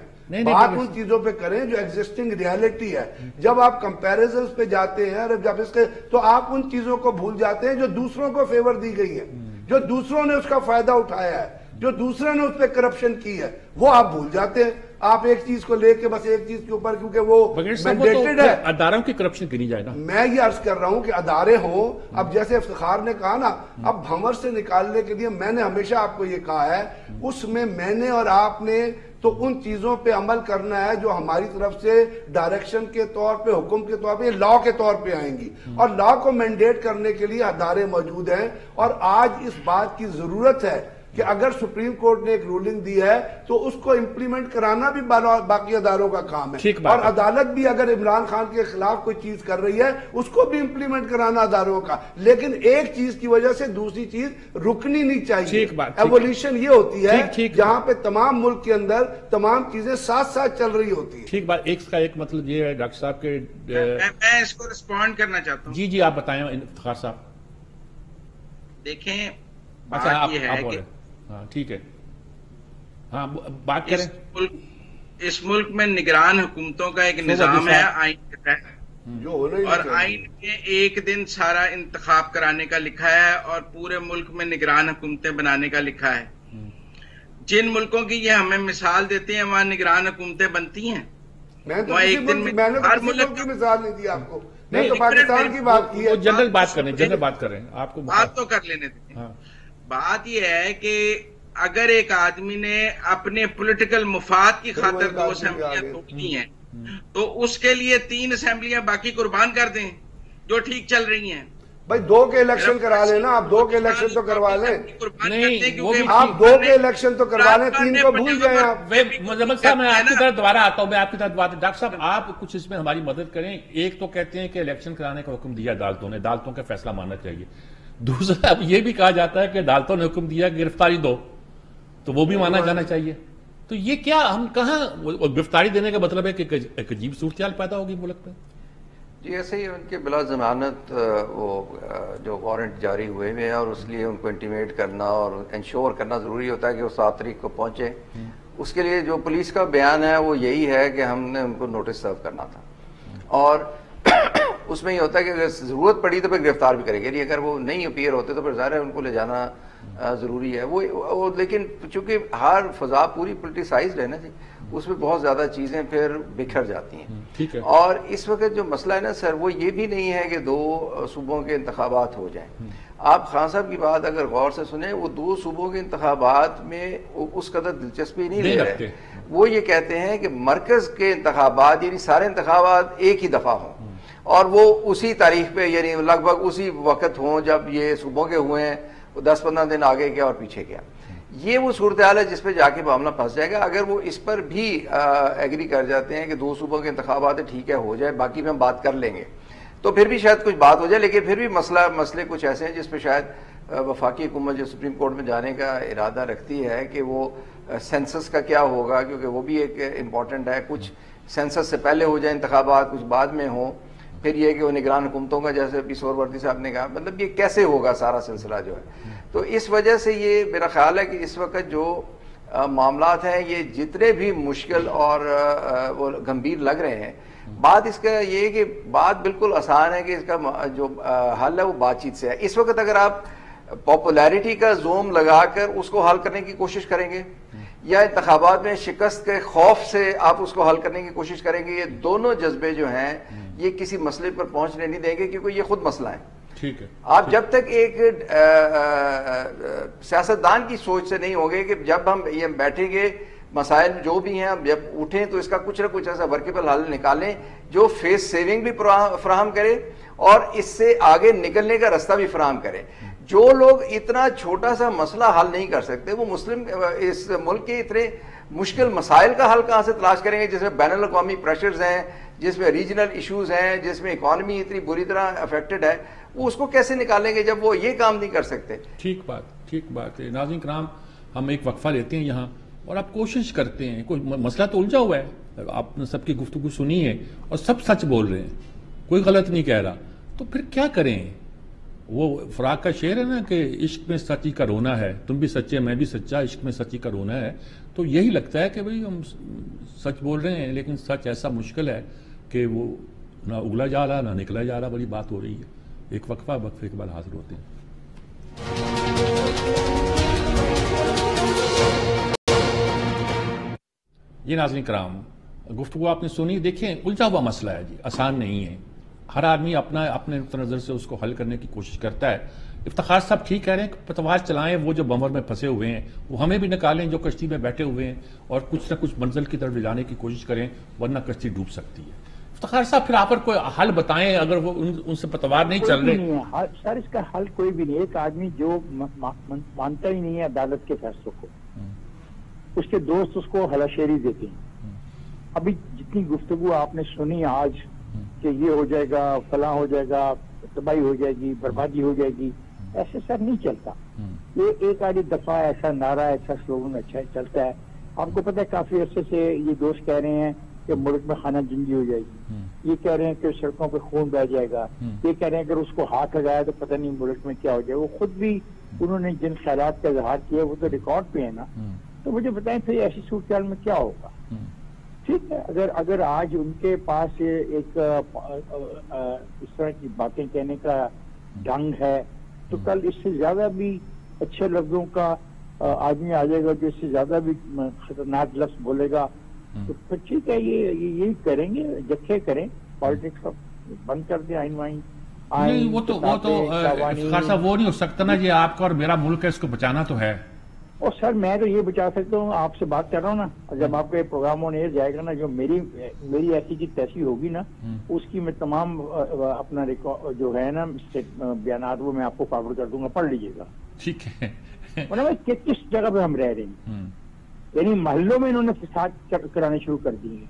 بات ان چیزوں پہ کریں جو ایگزسٹنگ ریالٹی ہے. جب آپ کمپیریزنز پہ جاتے ہیں جب اس کے تو آپ ان چیزوں کو بھول جاتے ہیں جو دوسروں کو فیور دی گئی ہے, جو دوسروں نے اس کا فائدہ اٹھایا ہے, جو دوسروں نے اس پہ کرپشن کی ہے, وہ آپ بھول جاتے ہیں. آپ ایک چیز کو لے کے بس ایک چیز کے اوپر, کیونکہ وہ مینڈیٹڈ ہے. اداروں کی کرپشن کی نہیں جائے گا. میں یہ عرض کر رہا ہوں کہ ادارے ہوں. اب جیسے افتخار نے کہا نا, اب بھنور سے نکالنے کے لیے میں نے ہمیشہ آپ کو یہ کہا ہے, اس میں میں نے اور آپ نے تو ان چیزوں پہ عمل کرنا ہے جو ہماری طرف سے ڈائریکشن کے طور پہ, حکم کے طور پہ, لا کے طور پہ آئیں گی. اور لا کو مینڈیٹ کرنے کے لیے ادارے موجود ہیں. اور آج اس بات کی ضرورت ہے کہ اگر سپریم کورٹ نے ایک رولنگ دی ہے تو اس کو امپلیمنٹ کرانا بھی باقی اداروں کا کام ہے. اور عدالت بھی اگر عمران خان کے خلاف کوئی چیز کر رہی ہے اس کو بھی امپلیمنٹ کرانا اداروں کا. لیکن ایک چیز کی وجہ سے دوسری چیز رکنی نہیں چاہیے. ایولیوشن یہ ہوتی ہے جہاں پہ تمام ملک کے اندر تمام چیزیں ساتھ ساتھ چل رہی ہوتی ہیں. ٹھیک بات. ایک کا ایک مطلب یہ ہے ڈاکٹر صاحب کے, میں اس کو رسپونڈ کرنا چاہتا ہوں. جی آپ بتائیں افتخار صاحب. دیکھیں بات یہ ہے کہ ہاں ٹھیک ہے, ہاں بات کریں. اس ملک میں نگران حکومتوں کا ایک نظام ہے آئین کے تحت, اور آئین میں ایک دن سارا انتخاب کرانے کا لکھا ہے اور پورے ملک میں نگران حکومتیں بنانے کا لکھا ہے. جن ملکوں کی یہ ہمیں مثال دیتے ہیں وہاں نگران حکومتیں بنتی ہیں. وہاں ایک دن میں ہر ملک کی مثال نہیں دی آپ کو, میں تو پاکستان کی بات کی ہے. جنرل بات کریں, جنرل بات کریں, آپ کو بات تو کر لینے دیں. بات یہ ہے کہ اگر ایک آدمی نے اپنے پولیٹیکل مفاد کی خاطر 2 اسمبلیاں توڑی ہیں تو اس کے لیے 3 اسمبلیاں باقی قربان کر دیں جو ٹھیک چل رہی ہیں. بھائی 2 کے الیکشن کرا لیں نا, آپ 2 کے الیکشن تو کروا لیں. آپ 2 کے الیکشن تو کروا لیں, 3 کو بھول جائیں آپ. مزمل صاحب میں آپ کی طرف دوبارہ آتا ہوں, میں آپ کی طرف بات. ڈاکٹر صاحب آپ کچھ اس میں ہماری مدد کریں. ایک تو کہتے ہیں کہ الیکشن کرانے کا حکم دیا عدالتوں نے, عدالتوں کا فیصلہ ماننا چاہیے. دوسرا اب یہ بھی کہا جاتا ہے کہ عدالتوں نے حکم دیا کہ گرفتاری دو, تو وہ بھی مانا جانا چاہیے. تو یہ کیا ہم کہاں گرفتاری دینے کا مطلب ہے کہ ایک عجیب صورتحال پیدا ہوگی ملک میں. جی ایسے ہی ان کے بلا ضمانت وہ جو وارنٹ جاری ہوئے ہیں اور اس لیے ان کو انٹیمیٹ کرنا اور انشور کرنا ضروری ہوتا ہے کہ وہ 7 تاریخ کو پہنچے. اس کے لیے جو پولیس کا بیان ہے وہ یہی ہے کہ ہم نے ان کو نوٹس سرو کرنا تھا, اور اس میں یہ ہوتا ہے کہ اگر ضرورت پڑی تو پھر گرفتار بھی کریں گے. یعنی اگر وہ نہیں اپیئر ہوتے تو پھر ظاہر ہے ان کو لے جانا ضروری ہے. وہ لیکن چونکہ ہر فضا پوری پولیٹیسائزڈ ہے نا جی, اس میں بہت زیادہ چیزیں پھر بکھر جاتی ہیں. اور اس وقت جو مسئلہ ہے نا سر, وہ یہ بھی نہیں ہے کہ 2 صوبوں کے انتخابات ہو جائیں. آپ خان صاحب کی بات اگر غور سے سنیں, وہ 2 صوبوں کے انتخابات میں اس قدر دلچسپی نہیں لے رہے. وہ یہ کہتے ہیں کہ مرکز کے انتخابات یعنی سارے انتخابات ایک ہی دفعہ ہوں اور وہ اسی تاریخ پہ یعنی لگ بھگ اسی وقت ہوں جب یہ صوبوں کے ہوئے ہیں, 10-15 دن آگے گیا اور پیچھے گیا. یہ وہ صورتحال ہے جس پہ جا کے معاملہ پھنس جائے گا. اگر وہ اس پر بھی ایگری کر جاتے ہیں کہ 2 صوبوں کے انتخابات ٹھیک ہے ہو جائے, باقی میں ہم بات کر لیں گے, تو پھر بھی شاید کچھ بات ہو جائے. لیکن پھر بھی مسئلے کچھ ایسے ہیں جس پہ شاید وفاقی حکومت جو سپریم کورٹ میں جانے کا ارادہ رکھتی ہے کہ وہ سینسس کا کیا ہوگا, کیونکہ وہ بھی ایک امپورٹنٹ ہے. کچھ سینسس سے پہلے ہو جائیں انتخابات, کچھ بعد میں ہوں. پھر یہ کہ وہ نگران حکومتوں کا جیسے ابھی سہروردی صاحب نے کہا, مطلب یہ کیسے ہوگا سارا سلسلہ جو ہے. تو اس وجہ سے یہ میرا خیال ہے کہ اس وقت جو معاملات ہیں یہ جتنے بھی مشکل اور وہ گمبھیر لگ رہے ہیں، بات اس کا یہ ہے کہ بات بالکل آسان ہے کہ اس کا جو حل ہے وہ بات چیت سے ہے۔ اس وقت اگر آپ پاپولیرٹی کا زوم لگا کر اس کو حل کرنے کی کوشش کریں گے یا انتخابات میں شکست کے خوف سے آپ اس کو حل کرنے کی کوشش کریں گے، یہ دونوں جذبے جو ہیں یہ کسی مسئلے پر پہنچنے نہیں دیں گے، کیونکہ یہ خود مسئلہ ہے۔ ٹھیک ہے، آپ جب تک ایک سیاستدان کی سوچ سے نہیں ہوں گے کہ جب ہم یہ بیٹھیں گے مسائل جو بھی ہیں جب اٹھیں تو اس کا کچھ نہ کچھ ایسا ورکیبل حل نکالیں جو فیس سیونگ بھی فراہم کرے اور اس سے آگے نکلنے کا راستہ بھی فراہم کرے۔ جو لوگ اتنا چھوٹا سا مسئلہ حل نہیں کر سکتے وہ اس ملک کے اتنے مشکل مسائل کا حل کہاں سے تلاش کریں گے، جس میں بین الاقوامی پریشرز ہیں، جس میں ریجنل ایشوز ہیں، جس میں اکانومی اتنی بری طرح افیکٹڈ ہے، وہ اس کو کیسے نکالیں گے جب وہ یہ کام نہیں کر سکتے؟ ٹھیک بات ہے۔ ناظرین کرام، ہم ایک وقفہ لیتے ہیں یہاں اور آپ کوشش کرتے ہیں، کوئی مسئلہ تو الجھا ہوا ہے، آپ نے سب کی گفتگو سنی ہے اور سب سچ بول رہے ہیں، کوئی غلط نہیں کہہ رہا، تو پھر کیا کریں؟ وہ فراق کا شعر ہے نا کہ عشق میں سچی کا رونا ہے، تم بھی سچے میں بھی سچا، عشق میں سچی کا رونا ہے۔ تو یہی لگتا ہے کہ بھئی ہم سچ بول رہے ہیں لیکن سچ ایسا مشکل ہے کہ وہ نہ اگلا جا رہا نہ نکلا جا رہا، بڑی بات ہو رہی ہے۔ ایک وقفے کے بعد حاضر ہوتے ہیں۔ یہ ناظرین کرام، گفتگو آپ نے سنی، دیکھیں الجھا ہوا مسئلہ ہے جی، آسان نہیں ہے، ہر آدمی اپنے نقطہ نظر سے اس کو حل کرنے کی کوشش کرتا ہے۔ افتخار صاحب ٹھیک کہہ رہے ہیں کہ پتوار چلائیں، وہ جو بمر میں پھنسے ہوئے ہیں وہ ہمیں بھی نکالیں جو کشتی میں بیٹھے ہوئے ہیں، اور کچھ نہ کچھ منزل کی طرف لے جانے کی کوشش کریں، ورنہ کشتی ڈوب سکتی ہے۔ افتخار صاحب پھر آپ پر کوئی حل بتائیں، اگر وہ ان سے پتوار نہیں چل رہے۔ سر اس کا حل کوئی بھی نہیں، ایک آدمی جو مانتا ہی نہیں ہے عدالت کے فیصلوں کو، اس کے دوست اس کو ہلا شیری دیتے ہیں۔ ابھی جتنی گفتگو آپ نے سنی آج کہ یہ ہو جائے گا، فلاں ہو جائے گا، تباہی ہو جائے گی، بربادی ہو جائے گی، ایسے سر نہیں چلتا۔ یہ ایک آدھی دفعہ ایسا نعرہ، ایسا سلوگن اچھا چلتا ہے۔ آپ کو پتہ ہے کافی عرصے سے یہ دوست کہہ رہے ہیں کہ ملک میں خانہ جنگی ہو جائے گی، یہ کہہ رہے ہیں کہ سڑکوں پہ خون بہ جائے گا، یہ کہہ رہے ہیں اگر اس کو ہاتھ لگایا تو پتہ نہیں ملک میں کیا ہو جائے۔ وہ خود بھی انہوں نے جن خیالات کا اظہار کیا وہ تو ریکارڈ پہ ہے نا، تو مجھے بتائیں پھر ایسی صورتحال میں کیا ہوگا؟ ٹھیک ہے، اگر آج ان کے پاس ایک اس طرح کی باتیں کہنے کا ڈھنگ ہے تو کل اس سے زیادہ بھی اچھے لفظوں کا آدمی آ جائے گا جو اس سے زیادہ بھی خطرناک لفظ بولے گا، تو پھر ٹھیک ہے یہی کریں گے، جتھے کریں، پالیٹکس بند کر دیں، آئین وائن وہ تو خاصا وہ نہیں ہو سکتا نا جی، آپ کا اور میرا ملک ہے، اس کو بچانا تو ہے۔ اور سر میں تو یہ بچا سکتا ہوں، آپ سے بات کر رہا ہوں نا، جب آپ کے پروگرام آن ایئر جائے گا نا، جو میری ایسی کی تیسی ہوگی نا، اس کی میں تمام اپنا جو ہے نا بیانات وہ میں آپ کو فارورڈ کر دوں گا، پڑھ لیجیے گا۔ ٹھیک ہے، کس جگہ پہ ہم رہ رہے ہیں، یعنی محلوں میں انہوں نے فساد کرانے شروع کر دیے،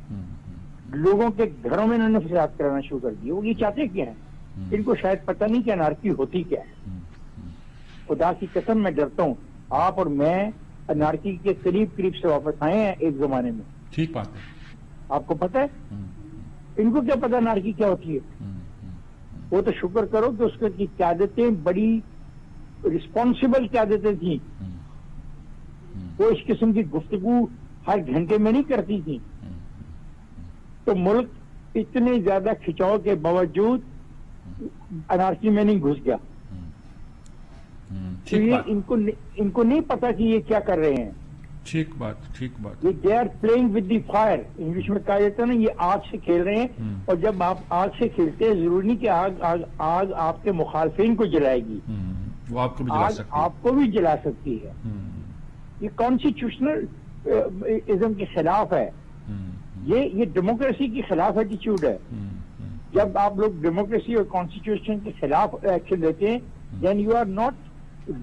لوگوں کے گھروں میں انہوں نے فساد کرانا شروع کر دیے۔ وہ یہ چاہتے کیا ہیں؟ ان کو شاید پتہ نہیں کہ انارکی ہوتی کیا ہے۔ خدا کی قسم میں ڈرتا ہوں آپ اور میں انارکی کے قریب سے واپس آئے ہیں ایک زمانے میں۔ ٹھیک بات ہے، آپ کو پتہ ہے ان کو کیا پتہ انارکی کیا ہوتی ہے؟ وہ تو شکر کرو کہ اس کی قیادتیں بڑی رسپانسبل قیادتیں تھیں، وہ اس قسم کی گفتگو ہر گھنٹے میں نہیں کرتی تھی، تو ملک اتنے زیادہ کھچاؤ کے باوجود انارکی میں نہیں گھس گیا۔ ان کو نہیں پتا کہ یہ کیا کر رہے ہیں۔ ٹھیک بات، یہ they are playing with the fire, English میں کہا جاتا ہے نا، یہ آگ سے کھیل رہے ہیں، اور جب آپ آگ سے کھیلتے ہیں ضروری نہیں کہ آگ آپ کے مخالفین کو جلائے گی، وہ آپ کو بھی جلا سکتی ہے، آپ کو بھی جلا سکتی ہے۔ یہ کانسٹیٹیوشنل ازم کے خلاف ہے، یہ ڈیموکریسی کی خلاف ایٹیچیوڈ ہے۔ جب آپ لوگ ڈیموکریسی اور کانسٹیٹیوشن کے خلاف ایکشن لیتے ہیں then you are not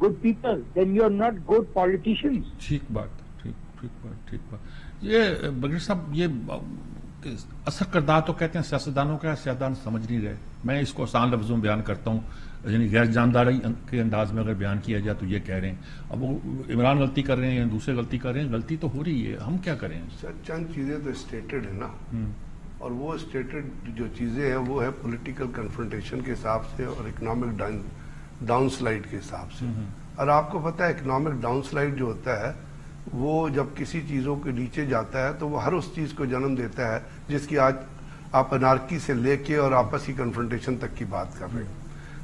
good people, then you are not good politicians. ٹھیک بات۔ یہ بغیر صاحب، یہ اثر کردہ تو کہتے ہیں سیاستدانوں کا، سیاستدان سمجھ نہیں رہے۔ میں اس کو آسان لفظوں میں بیان کرتا ہوں، یعنی غیر جانداری کے انداز میں اگر بیان کیا جائے تو یہ کہہ رہے ہیں اب وہ عمران غلطی کر رہے ہیں یا دوسرے غلطی کر رہے ہیں، غلطی تو ہو رہی ہے، ہم کیا کریں؟ سر چند چیزیں تو اسٹیٹڈ ہیں نا، اور وہ اسٹیٹڈ جو چیزیں ہیں وہ ہے پولیٹیکل کنفرنٹیشن کے حساب سے اور اکنامک ڈاؤن سلائڈ کے حساب سے۔ اور آپ کو پتہ ہے اکنامک ڈاؤن سلائڈ جو ہوتا ہے وہ جب کسی چیزوں کے نیچے جاتا ہے تو وہ ہر اس چیز کو جنم دیتا ہے جس کی آج آپ انارکی سے لے کے اور آپسی کنفرنٹیشن تک کی بات کر رہے ہیں.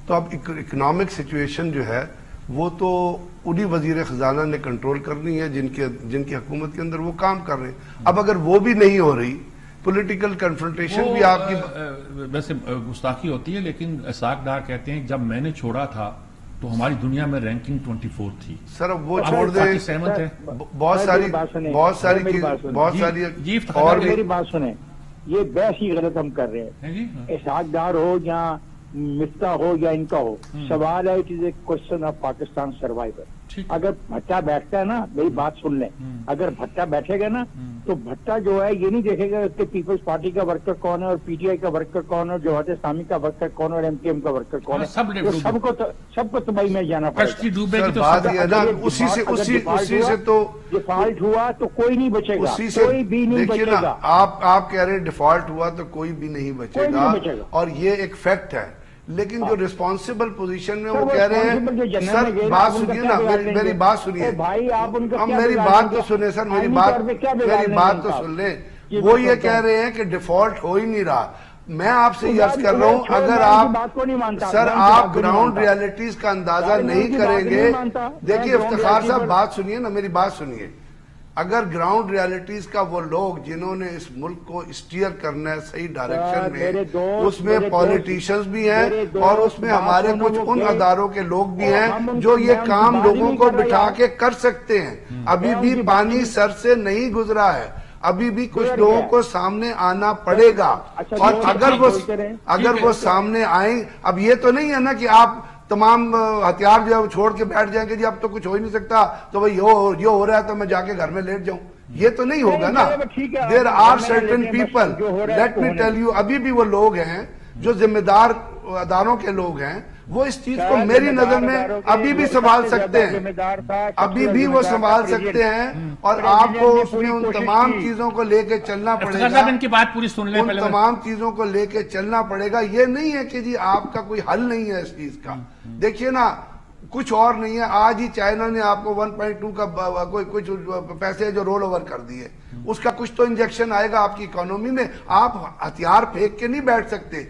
تو اب اکنامک سچویشن جو ہے وہ تو انہی وزیر خزانہ نے کنٹرول کرنی ہے جن کی حکومت کے اندر وہ کام کر رہے ہیں. اب اگر وہ بھی نہیں ہو رہی، پولیٹیکل کنفرنٹیشن بھی آپ کی ویسے گستاخی ہوتی ہے، لیکن اسحاق ڈار کہتے ہیں جب میں نے چھوڑا تھا تو ہماری دنیا میں رینکنگ 24 تھی. سر اب وہ چھوڑ دیں، سہمت ہے؟ بہت ساری اور میری بات سنیں، یہ بحث ہی غلط ہم کر رہے ہیں. اسحاق ڈار ہو یا مفتاح ہو یا ان کا ہو، سوال ہے it is a question of Pakistan survivor. اگر بھٹا بیٹھتا ہے نا، میری بات سن لیں، اگر بھٹا بیٹھے گا نا تو بھٹا جو ہے یہ نہیں دیکھے گا کہ پیپلز پارٹی کا ورکر کون ہے اور پی ٹی آئی کا ورکر کون ہے اور جماعت اسلامی کا ورکر کون ہے اور ایم پی ایم کا ورکر کون ہے. سب کو تباہی میں جانا پڑے گا. اسی سے تو ڈیفالٹ ہوا تو کوئی نہیں بچے گا، کوئی بھی نہیں بچے گا. آپ کہہ رہے ہیں ڈیفالٹ ہوا تو کوئی بھی نہیں بچے گا، اور یہ ایک فیکٹ ہے. لیکن جو ریسپانسبل پوزیشن میں وہ کہہ رہے ہیں، سر بات سنیے نا، میری بات سنیے، میری بات تو سنیں سر، میری بات تو سن لیں. وہ یہ کہہ رہے ہیں کہ ڈیفالٹ ہو ہی نہیں رہا. میں آپ سے یہ عرض کر رہا ہوں، اگر آپ سر آپ گراؤنڈ ریالٹیز کا اندازہ نہیں کریں گے، دیکھیے افتخار صاحب بات سنیے نا، میری بات سنیے. اگر گراؤنڈ ریالٹیز کا وہ لوگ جنہوں نے اس ملک کو اسٹیئر کرنا ہے صحیح ڈائریکشن میں، اس میں پولیٹیشنز بھی ہیں اور اس میں ہمارے کچھ ان اداروں کے لوگ بھی ہیں جو یہ کام لوگوں کو بٹھا کے کر سکتے ہیں. ابھی بھی پانی سر سے نہیں گزرا ہے، ابھی بھی کچھ لوگوں کو سامنے آنا پڑے گا. اور اگر وہ سامنے آئیں، اب یہ تو نہیں ہے نا کہ آپ تمام ہتھیار جو ہے چھوڑ کے بیٹھ جائیں گے جی اب تو کچھ ہو ہی نہیں سکتا، تو بھئی یہ ہو رہا ہے تو میں جا کے گھر میں لیٹ جاؤں. یہ تو نہیں ہوگا نا. There are certain people, let me tell you, ابھی بھی وہ لوگ ہیں جو ذمہ دار اداروں کے لوگ ہیں، وہ اس چیز کو میری نظر میں ابھی بھی سنبھال سکتے ہیں، ابھی بھی وہ سنبھال سکتے ہیں. اور آپ کو اس میں ان تمام چیزوں کو لے کے چلنا پڑے گا، ان کی بات پوری سن لیں، ان تمام چیزوں کو لے کے چلنا پڑے گا. یہ نہیں ہے کہ جی آپ کا کوئی حل نہیں ہے اس چیز کا. دیکھیے نا، کچھ اور نہیں ہے. آج ہی چائنا نے آپ کو 1.2 کا کچھ پیسے جو رول اوور کر دیے، اس کا کچھ تو انجیکشن آئے گا آپ کی اکانومی میں. آپ ہتھیار پھینک کے نہیں بیٹھ سکتے.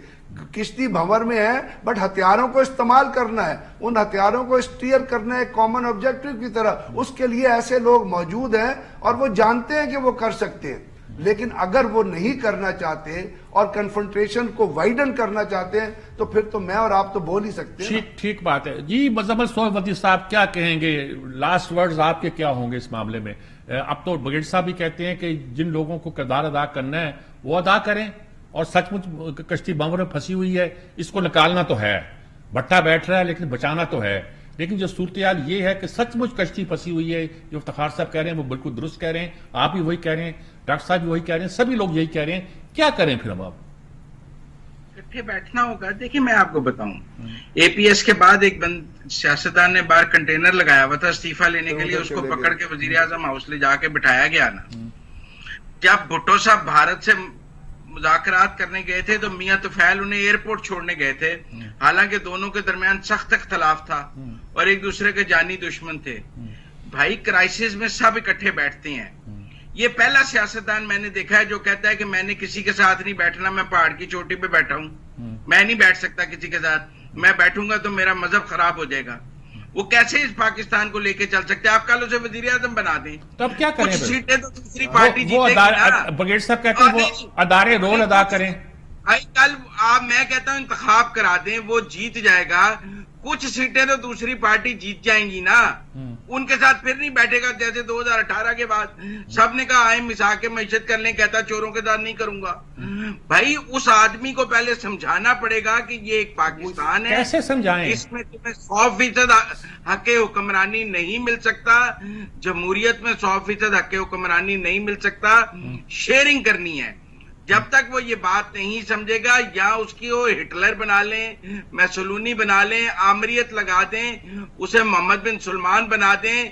کشتی بھنور میں ہے بٹ ہتھیاروں کو استعمال کرنا ہے، ان ہتھیاروں کو اسٹیئر کرنا ہے ایک کامن آبجیکٹو کی طرح. اس کے لیے ایسے لوگ موجود ہیں اور وہ جانتے ہیں کہ وہ کر سکتے ہیں. لیکن اگر وہ نہیں کرنا چاہتے اور کنفرنٹیشن کو وائڈن کرنا چاہتے ہیں تو پھر تو میں اور آپ تو بول ہی سکتے ہیں. ٹھیک بات ہے جی. مزمل سہروردی صاحب کیا کہیں گے؟ لاسٹ ورڈز آپ کے کیا ہوں گے اس معاملے میں؟ اب تو بگیڑ صاحب بھی کہتے ہیں کہ جن لوگوں کو کردار ادا کرنا ہے وہ ادا کریں، اور سچ مچ کشتی بمبر میں پھنسی ہوئی ہے، اس کو نکالنا تو ہے. بھٹا بیٹھ رہا ہے لیکن بچانا تو ہے. لیکن جو صورتحال یہ ہے کہ سچ مچ کشتی پھنسی ہوئی ہے، جو افتخار صاحب کہہ رہے ہیں وہ بالکل درست کہہ رہے ہیں، آپ بھی وہی کہہ رہے ہیں، ڈاکٹر صاحب بھی وہی کہہ رہے ہیں، سبھی لوگ یہی کہہ رہے ہیں. کیا کریں پھر ہم؟ اب اکٹھے بیٹھنا ہوگا. دیکھیں میں آپ کو بتاؤں، اے پی ایس کے بعد ایک سیاستدان نے باہر کنٹینر لگایا ہوا تھا استعفیٰ لینے کے لیے، اس کو پکڑ کے وزیر اعظم ہاؤس لے جا کے بٹھایا گیا نا. جب بھٹو صاحب بھارت سے مذاکرات کرنے گئے تھے تو میاں طفیل انہیں ایئرپورٹ چھوڑنے گئے تھے، حالانکہ دونوں کے درمیان سخت اختلاف تھا اور ایک دوسرے کے جانی دشمن تھے. بھائی کرائسس میں سب اکٹھے بیٹھتے ہیں. یہ پہلا سیاستدان میں نے دیکھا ہے جو کہتا ہے کہ میں نے کسی کے ساتھ نہیں بیٹھنا، میں پہاڑ کی چوٹی پہ بیٹھا ہوں، میں نہیں بیٹھ سکتا کسی کے ساتھ، میں بیٹھوں گا تو میرا مذہب خراب ہو جائے گا. وہ کیسے اس پاکستان کو لے کے چل سکتے ہیں؟ آپ کل اسے وزیر اعظم بنا دیں، تب کیا کریں؟ کچھ سیٹیں تو دوسری پارٹی جیتے گی. بگیڑ صاحب کہتے ہیں وہ ادارے رول ادا کریں. کل میں کہتا ہوں انتخاب کرا دیں، وہ جیت جائے گا. کچھ سیٹیں تو دوسری پارٹی جیت جائیں گی نا، ان کے ساتھ پھر نہیں بیٹھے گا. جیسے 2018 کے بعد سب نے کہا آئیں مسا کے معیشت کر لیں، کہتا چوروں کے ساتھ نہیں کروں گا. بھائی اس آدمی کو پہلے سمجھانا پڑے گا کہ یہ ایک پاکستان ہے، کیسے سمجھائیں؟ اس میں تمہیں 100% حق حکمرانی نہیں مل سکتا، جمہوریت میں 100% حق حکمرانی نہیں مل سکتا، شیئرنگ کرنی ہے. جب تک وہ یہ بات نہیں سمجھے گا، یا اس کی وہ ہٹلر بنا لیں، میسولونی بنا لیں، آمریت لگا دیں، اسے محمد بن سلمان بنا دیں،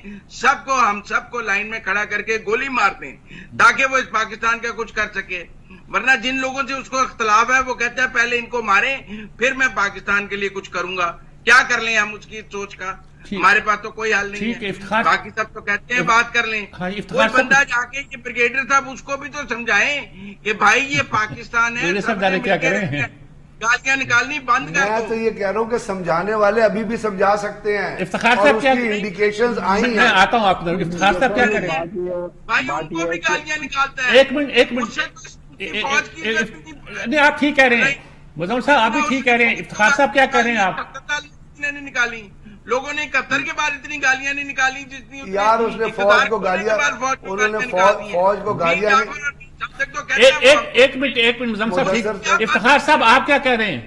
ہم سب کو لائن میں کھڑا کر کے گولی مار دیں تاکہ وہ اس پاکستان کا کچھ کر سکے. ورنہ جن لوگوں سے اس کو اختلاف ہے وہ کہتے ہیں پہلے ان کو ماریں پھر میں پاکستان کے لیے کچھ کروں گا. کیا کر لیں ہم اس کی سوچ کا؟ ہمارے پاس تو کوئی حل نہیں ہے. باقی سب تو کہتے ہیں بات کر لیں. کوئی بندہ جا کے یہ بریگیڈیئر صاحب اس کو بھی تو سمجھائیں کہ بھائی یہ پاکستان ہے, کیا کریں, گالیاں نکالنی بند کر. میں تو یہ کہہ رہا ہوں کہ سمجھانے والے ابھی بھی سمجھا سکتے ہیں. افتخار صاحب کیا انڈیکیشنز آئی ہیں. میں آتا ہوں آپ طرف. افتخار صاحب کیا کریں بھائی, ان کو بھی گالیاں نکالتا ہے. ایک منٹ نہیں, آپ ٹھیک کہہ رہے ہیں مظفر صاحب, آپ بھی ٹھیک کہہ رہے ہیں. افتخار صاحب کیا کہہ رہے ہیں آپ؟ نکالی لوگوں نے 71 کے بعد اتنی گالیاں نہیں نکالی جتنی یار اس نے فوج کو گالیاں, انہوں نے فوج کو گالیاں. ایک منٹ مظفر صاحب, افتخار صاحب آپ کیا کہہ رہے ہیں؟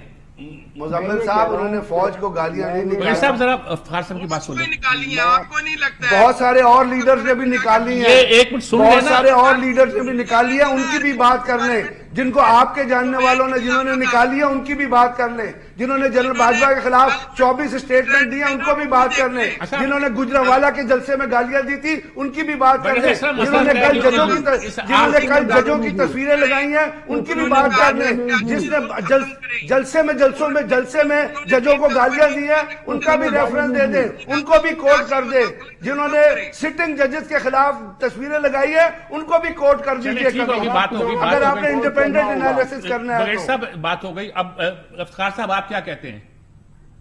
مزمل صاحب انہوں نے فوج کو گالیاں نہیں نکالی. صاحب ذرا افتخار صاحب کی بات سنیں. نکالی ہیں, آپ کو نہیں لگتا ہے؟ بہت سارے اور لیڈرز نے بھی نکالی ہیں. ایک منٹ سن لینا. بہت سارے اور لیڈرز نے بھی نکالی ہیں, ان کی بھی بات کر لیں. جن کو آپ کے جاننے والوں نے جنہوں نے نکالی ہے ان کی بھی بات کر لیں. جنہوں نے جنرل باجوہ کے خلاف 24 اسٹیٹمنٹ دی ہیں ان کو بھی بات کر لیں. جنہوں نے گجرانوالہ کے جلسے میں گالیاں دی تھی ان کی بھی بات کر لیں. جنہوں نے کل ججوں کی تصویریں لگائی ہیں ان کی بھی بات کر لیں. جس نے جلسے میں ججوں کو گالیاں دی ہیں ان کا بھی ریفرنس دے دیں, ان کو بھی کوٹ کر دیں. جنہوں نے سٹنگ ججز کے خلاف تصویریں لگائی ہیں ان کو بھی کوٹ کر دیجئے. اگر آپ نے انڈیپینڈنٹ انالیسس کرنا ہے تو بات ہو گئی. اب افتخار صاحب آپ کیا کہتے ہیں؟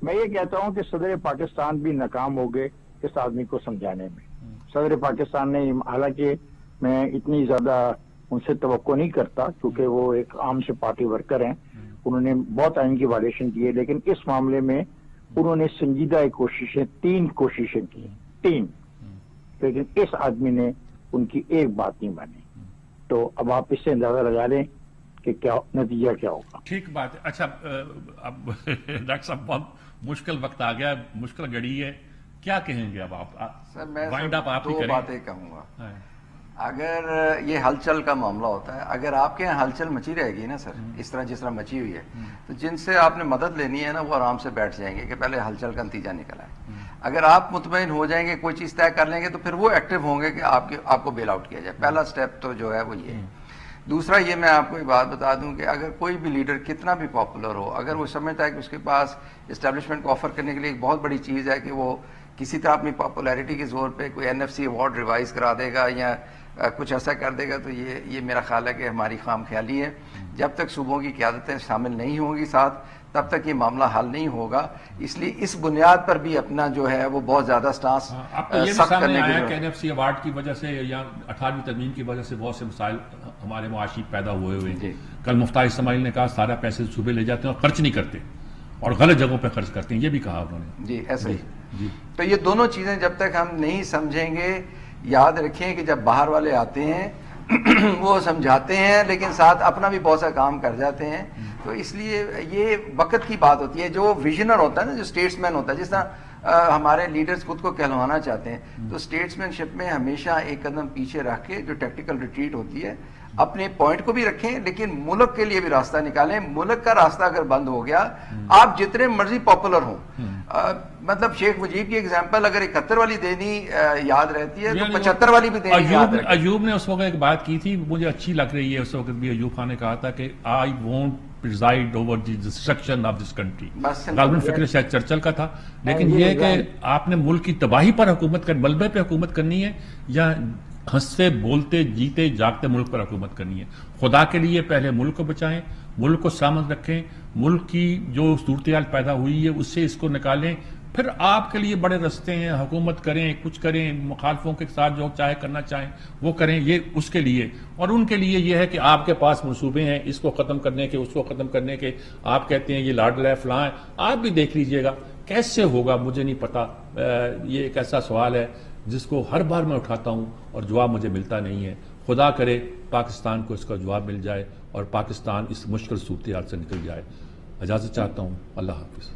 میں یہ کہتا ہوں کہ صدر پاکستان بھی ناکام ہو گئے اس آدمی کو سمجھانے میں. صدر پاکستان نے, حالانکہ میں اتنی زیادہ ان سے توقع نہیں کرتا کیونکہ وہ ایک عام سے پارٹی ورکر ہیں, انہوں نے بہت آئین کی وائلیشن کی ہے, لیکن اس معاملے میں انہوں نے سنجیدہ کوششیں 3 کوششیں کی 3, لیکن اس آدمی نے ان کی ایک بات نہیں مانی. تو اب آپ اس سے اندازہ لگا لیں کہ کیا نتیجہ کیا ہوگا. ٹھیک بات ہے. اچھا اب ڈاکٹر صاحب بہت مشکل وقت آ گیا, مشکل گھڑی ہے, کیا کہیں گے اب آپ؟ سر میں دو باتیں کہوں گا. اگر یہ ہلچل کا معاملہ ہوتا ہے, اگر آپ کے یہاں ہلچل مچی رہے گی نا سر, اس طرح جس طرح مچی ہوئی ہے, تو جن سے آپ نے مدد لینی ہے نا وہ آرام سے بیٹھ جائیں گے کہ پہلے ہلچل کا نتیجہ نکل آئے. اگر آپ مطمئن ہو جائیں گے, کوئی چیز طے کر لیں گے, تو پھر وہ ایکٹیو ہوں گے کہ آپ کو بیل آؤٹ کیا جائے. پہلا سٹیپ تو جو ہے وہ یہ ہے. دوسرا یہ میں آپ کو ایک بات بتا دوں کہ اگر کوئی بھی لیڈر کتنا بھی پاپولر ہو, اگر وہ سمجھتا ہے کہ اس کے پاس اسٹیبلشمنٹ کو آفر کرنے کے لیے ایک بہت بڑی چیز ہے کہ وہ کسی طرح اپنی پاپولیرٹی کے زور پہ کوئی NFC ایوارڈ ریوائز کرا دے گا یا کچھ ایسا کر دے گا, تو یہ میرا خیال ہے کہ ہماری خام خیالی ہے. جب تک صوبوں کی قیادتیں شامل نہیں ہوں گی ساتھ, تب تک یہ معاملہ حل نہیں ہوگا. اس لیے اس بنیاد پر بھی اپنا جو ہے وہ بہت زیادہ سٹانس سخت کرنے کی ضرورت ہے. NFC ایوارڈ کی وجہ سے یا 18ویں ترمیم کی وجہ سے بہت سے مسائل ہمارے معاشی پیدا ہوئے ہیں. کل مفتاح اسماعیل نے کہا سارا پیسے صوبے لے جاتے ہیں اور خرچ نہیں کرتے اور غلط جگہوں پہ خرچ کرتے ہیں, یہ بھی کہا انہوں نے. جی ایسے ہی. تو یہ دونوں چیزیں جب تک ہم نہیں سمجھیں گے, یاد رکھیں کہ جب باہر والے آتے ہیں وہ سمجھاتے ہیں لیکن ساتھ اپنا بھی بہت سا کام کر جاتے ہیں. تو اس لیے یہ وقت کی بات ہوتی ہے. جو ویژنر ہوتا ہے نا, جو اسٹیٹس مین ہوتا ہے, جس طرح ہمارے لیڈرز خود کو کہلوانا چاہتے ہیں, تو اسٹیٹس مین شپ میں ہمیشہ ایک قدم پیچھے رکھ کے جو ٹیکٹیکل ریٹریٹ ہوتی ہے اپنے پوائنٹ کو بھی رکھیں لیکن ملک کے لیے بھی راستہ نکالیں. ملک کا راستہ اگر بند ہو گیا, آپ جتنے مرضی پاپولر ہوں, مطلب شیخ مجیب کی ایگزامپل اگر 71 والی دینی یاد رہتی ہے تو 75 والی بھی دینی یاد رہتی ہے. ایوب نے اس وقت ایک بات کی تھی, مجھے اچھی لگ رہی ہے. اس وقت بھی ایوب خان نے کہا تھا کہ I won't preside over the destruction of this country. غالباً فکر شاید چرچل کا تھا. لیکن یہ کہ آپ نے ملک کی تباہی پر حکومت ملبے پہ حکومت کرنی ہے یا ہنستے بولتے جیتے جاگتے ملک پر حکومت کرنی ہے. خدا کے لیے پہلے ملک کو بچائیں, ملک کو سامنے رکھیں, ملک کی جو صورتحال پیدا ہوئی ہے اس سے اس کو نکالیں, پھر آپ کے لیے بڑے رستے ہیں, حکومت کریں, کچھ کریں, مخالفوں کے ساتھ جو چاہے کرنا چاہیں وہ کریں, یہ اس کے لیے. اور ان کے لیے یہ ہے کہ آپ کے پاس منصوبے ہیں اس کو ختم کرنے کے, اس کو ختم کرنے کے. آپ کہتے ہیں یہ لاڈل ہے فلاں ہے, آپ بھی دیکھ لیجئے گا کیسے ہوگا, مجھے نہیں پتا. یہ ایک ایسا سوال ہے جس کو ہر بار میں اٹھاتا ہوں اور جواب مجھے ملتا نہیں ہے. خدا کرے پاکستان کو اس کا جواب مل جائے اور پاکستان اس مشکل صورتحال سے نکل جائے. اجازت چاہتا ہوں. اللہ حافظ.